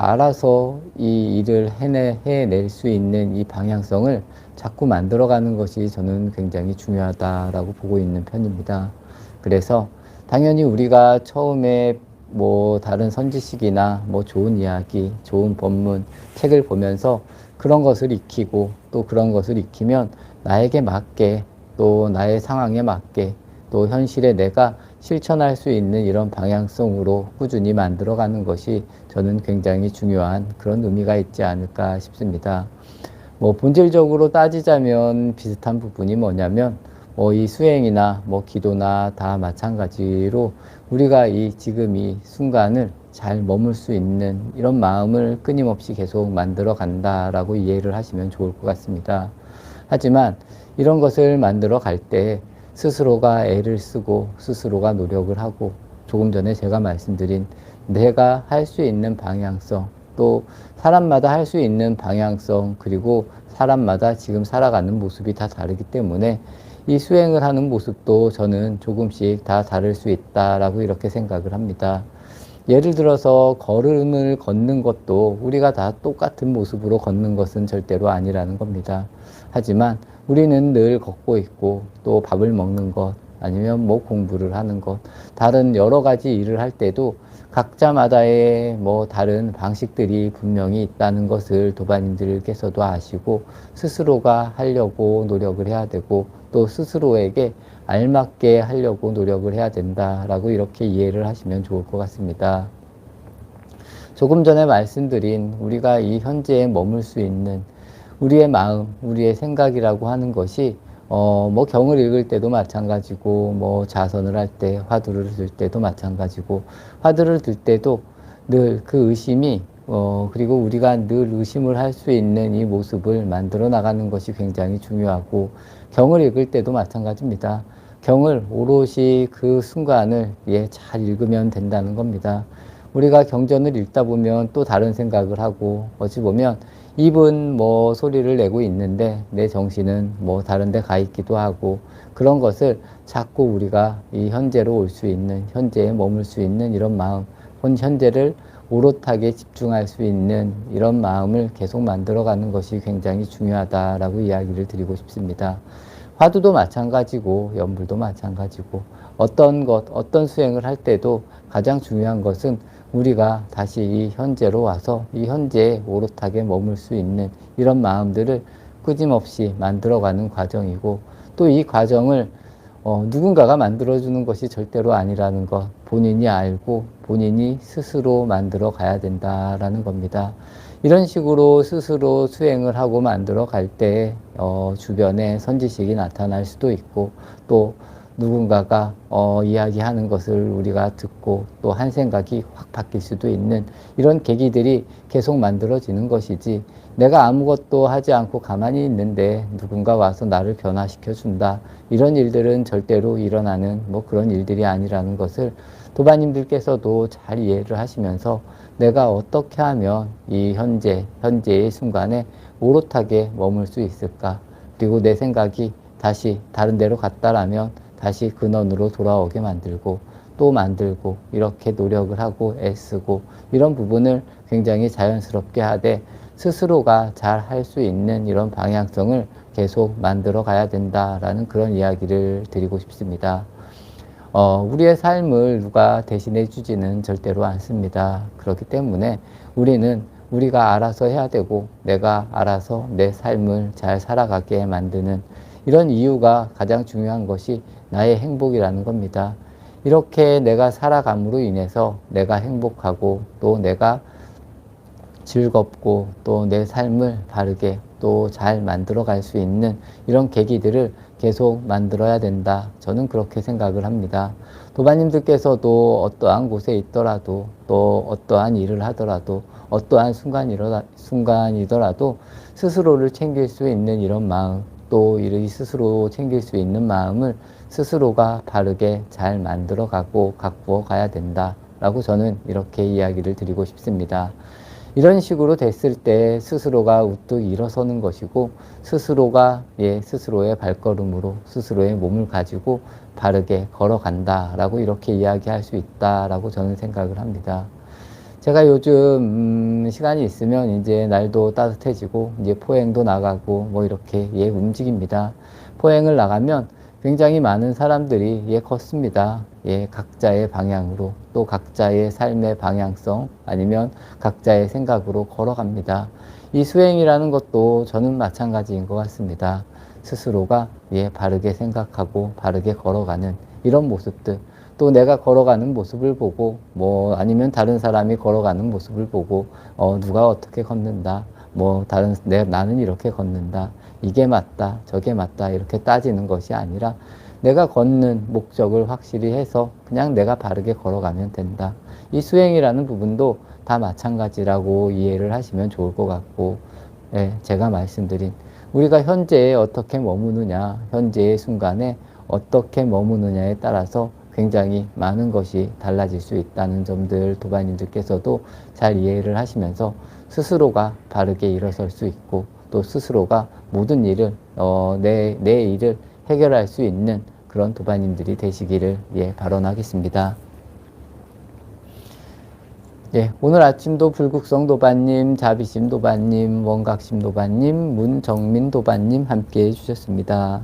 A: 알아서 이 일을 해낼 수 있는 이 방향성을 자꾸 만들어가는 것이 저는 굉장히 중요하다라고 보고 있는 편입니다. 그래서 당연히 우리가 처음에 뭐 다른 선지식이나 뭐 좋은 이야기, 좋은 법문, 책을 보면서 그런 것을 익히고 또 그런 것을 익히면 나에게 맞게 또 나의 상황에 맞게 또 현실에 내가 실천할 수 있는 이런 방향성으로 꾸준히 만들어가는 것이 저는 굉장히 중요한 그런 의미가 있지 않을까 싶습니다. 뭐 본질적으로 따지자면 비슷한 부분이 뭐냐면 이 수행이나 뭐 기도나 다 마찬가지로 우리가 지금 이 순간을 잘 머물 수 있는 이런 마음을 끊임없이 계속 만들어 간다라고 이해를 하시면 좋을 것 같습니다. 하지만 이런 것을 만들어 갈 때 스스로가 애를 쓰고 스스로가 노력을 하고 조금 전에 제가 말씀드린 내가 할 수 있는 방향성 또 사람마다 할 수 있는 방향성 그리고 사람마다 지금 살아가는 모습이 다 다르기 때문에 이 수행을 하는 모습도 저는 조금씩 다 다를 수 있다라고 이렇게 생각을 합니다. 예를 들어서 걸음을 걷는 것도 우리가 다 똑같은 모습으로 걷는 것은 절대로 아니라는 겁니다. 하지만 우리는 늘 걷고 있고 또 밥을 먹는 것 아니면 뭐 공부를 하는 것 다른 여러 가지 일을 할 때도 각자마다의 뭐 다른 방식들이 분명히 있다는 것을 도반님들께서도 아시고 스스로가 하려고 노력을 해야 되고 또 스스로에게 알맞게 하려고 노력을 해야 된다라고 이렇게 이해를 하시면 좋을 것 같습니다. 조금 전에 말씀드린 우리가 이 현재에 머물 수 있는 우리의 마음, 우리의 생각이라고 하는 것이 뭐 경을 읽을 때도 마찬가지고 뭐 자선을 할 때 화두를 들 때도 마찬가지고 화두를 들 때도 늘 그 의심이 그리고 우리가 늘 의심을 할 수 있는 이 모습을 만들어 나가는 것이 굉장히 중요하고 경을 읽을 때도 마찬가지입니다. 경을 오롯이 그 순간을 잘 읽으면 된다는 겁니다. 우리가 경전을 읽다 보면 또 다른 생각을 하고 어찌 보면 입은 뭐 소리를 내고 있는데 내 정신은 뭐 다른 데 가 있기도 하고 그런 것을 자꾸 우리가 이 현재로 올 수 있는 현재에 머물 수 있는 이런 마음 현재를 오롯하게 집중할 수 있는 이런 마음을 계속 만들어가는 것이 굉장히 중요하다라고 이야기를 드리고 싶습니다. 화두도 마찬가지고 연불도 마찬가지고 어떤 수행을 할 때도 가장 중요한 것은 우리가 다시 이 현재로 와서 이 현재에 오롯하게 머물 수 있는 이런 마음들을 끊임없이 만들어가는 과정이고 또 이 과정을 누군가가 만들어주는 것이 절대로 아니라는 것 본인이 알고 본인이 스스로 만들어 가야 된다라는 겁니다. 이런 식으로 스스로 수행을 하고 만들어 갈 때 주변에 선지식이 나타날 수도 있고 또 누군가가 이야기하는 것을 우리가 듣고 또 한 생각이 확 바뀔 수도 있는 이런 계기들이 계속 만들어지는 것이지 내가 아무것도 하지 않고 가만히 있는데 누군가 와서 나를 변화시켜 준다 이런 일들은 절대로 일어나는 뭐 그런 일들이 아니라는 것을 도반님들께서도 잘 이해를 하시면서 내가 어떻게 하면 이 현재의 순간에 오롯하게 머물 수 있을까 그리고 내 생각이 다시 다른 데로 갔다라면 다시 근원으로 돌아오게 만들고 또 만들고 이렇게 노력을 하고 애쓰고 이런 부분을 굉장히 자연스럽게 하되 스스로가 잘 할 수 있는 이런 방향성을 계속 만들어 가야 된다라는 그런 이야기를 드리고 싶습니다. 우리의 삶을 누가 대신해 주지는 절대로 않습니다. 그렇기 때문에 우리는 우리가 알아서 해야 되고 내가 알아서 내 삶을 잘 살아가게 만드는 이런 이유가 가장 중요한 것이 나의 행복이라는 겁니다. 이렇게 내가 살아감으로 인해서 내가 행복하고 또 내가 즐겁고 또 내 삶을 바르게 또 잘 만들어 갈 수 있는 이런 계기들을 계속 만들어야 된다. 저는 그렇게 생각을 합니다. 도반님들께서도 어떠한 곳에 있더라도 또 어떠한 일을 하더라도 어떠한 순간이더라도 스스로를 챙길 수 있는 이런 마음 또 이 스스로 챙길 수 있는 마음을 스스로가 바르게 잘 만들어 가고 가꾸어 가야 된다. 라고 저는 이렇게 이야기를 드리고 싶습니다. 이런 식으로 됐을 때 스스로가 우뚝 일어서는 것이고 스스로가 스스로의 발걸음으로 스스로의 몸을 가지고 바르게 걸어간다 라고 이렇게 이야기할 수 있다 라고 저는 생각을 합니다. 제가 요즘 시간이 있으면 이제 날도 따뜻해지고 이제 포행도 나가고 뭐 이렇게 움직입니다. 포행을 나가면 굉장히 많은 사람들이 걷습니다. 각자의 방향으로 또 각자의 삶의 방향성 아니면 각자의 생각으로 걸어갑니다. 이 수행이라는 것도 저는 마찬가지인 것 같습니다. 스스로가 바르게 생각하고 바르게 걸어가는 이런 모습들 또 내가 걸어가는 모습을 보고 뭐 아니면 다른 사람이 걸어가는 모습을 보고 누가 어떻게 걷는다 뭐 나는 이렇게 걷는다 이게 맞다 저게 맞다 이렇게 따지는 것이 아니라 내가 걷는 목적을 확실히 해서 그냥 내가 바르게 걸어가면 된다. 이 수행이라는 부분도 다 마찬가지라고 이해를 하시면 좋을 것 같고 제가 말씀드린 우리가 현재에 어떻게 머무느냐 현재의 순간에 어떻게 머무느냐에 따라서 굉장히 많은 것이 달라질 수 있다는 점들 도반님들께서도 잘 이해를 하시면서 스스로가 바르게 일어설 수 있고 또 스스로가 모든 일을 내 일을 해결할 수 있는 그런 도반님들이 되시기를 발언하겠습니다. 오늘 아침도 불국성 도반님, 자비심 도반님, 원각심 도반님, 문정민 도반님 함께 해주셨습니다.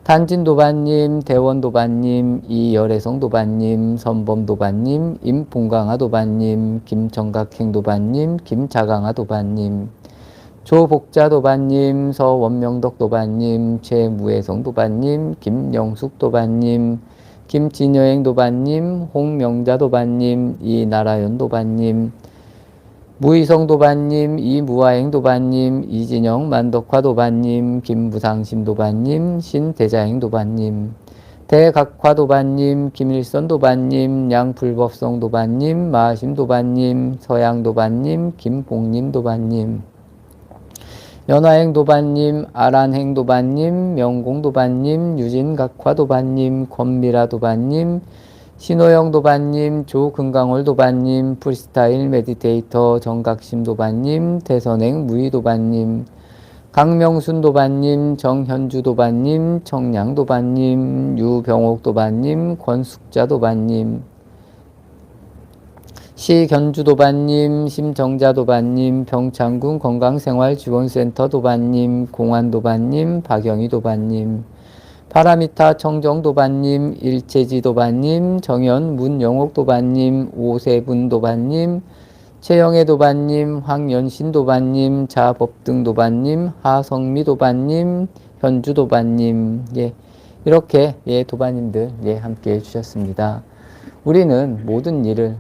A: 탄진 도반님, 대원 도반님, 이열애성 도반님, 선범 도반님, 임봉강아 도반님, 김정각행 도반님, 김자강아 도반님, 조복자 도반님, 서원명덕 도반님, 최무혜성 도반님, 김영숙 도반님, 김진여행 도반님, 홍명자 도반님, 이나라연 도반님, 무의성 도반님, 이무아행 도반님, 이진영 만덕화 도반님, 김부상심 도반님, 신대자행 도반님, 대각화 도반님, 김일선 도반님, 양불법성 도반님, 마심 도반님, 서양 도반님, 김봉님 도반님, 연화행 도반님, 아란행 도반님, 명공 도반님, 유진각화 도반님, 권미라 도반님, 신호영 도반님, 조금강월 도반님, 프리스타일 메디테이터 정각심 도반님, 대선행 무의 도반님, 강명순 도반님, 정현주 도반님, 청량 도반님, 유병옥 도반님, 권숙자 도반님, 시견주 도반님, 심정자 도반님, 평창군 건강생활지원센터 도반님, 공안 도반님, 박영희 도반님, 파라미타 청정 도반님, 일체지 도반님, 정연 문영옥 도반님, 오세분 도반님, 최영애 도반님, 황연신 도반님, 자법등 도반님, 하성미 도반님, 현주 도반님, 이렇게 도반님들 함께 해주셨습니다. 우리는 모든 일을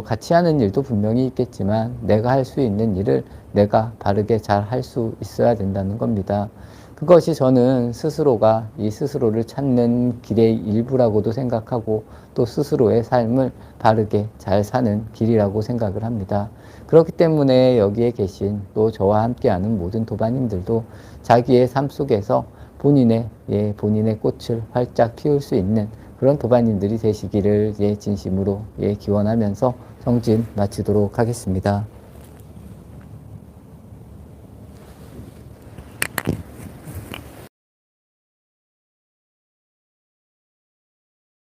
A: 같이 하는 일도 분명히 있겠지만 내가 할 수 있는 일을 내가 바르게 잘 할 수 있어야 된다는 겁니다. 그것이 저는 스스로가 이 스스로를 찾는 길의 일부라고도 생각하고 또 스스로의 삶을 바르게 잘 사는 길이라고 생각을 합니다. 그렇기 때문에 여기에 계신 또 저와 함께하는 모든 도반님들도 자기의 삶 속에서 본인의 꽃을 활짝 피울 수 있는 그런 도반님들이 되시기를 진심으로 기원하면서 성진 마치도록 하겠습니다.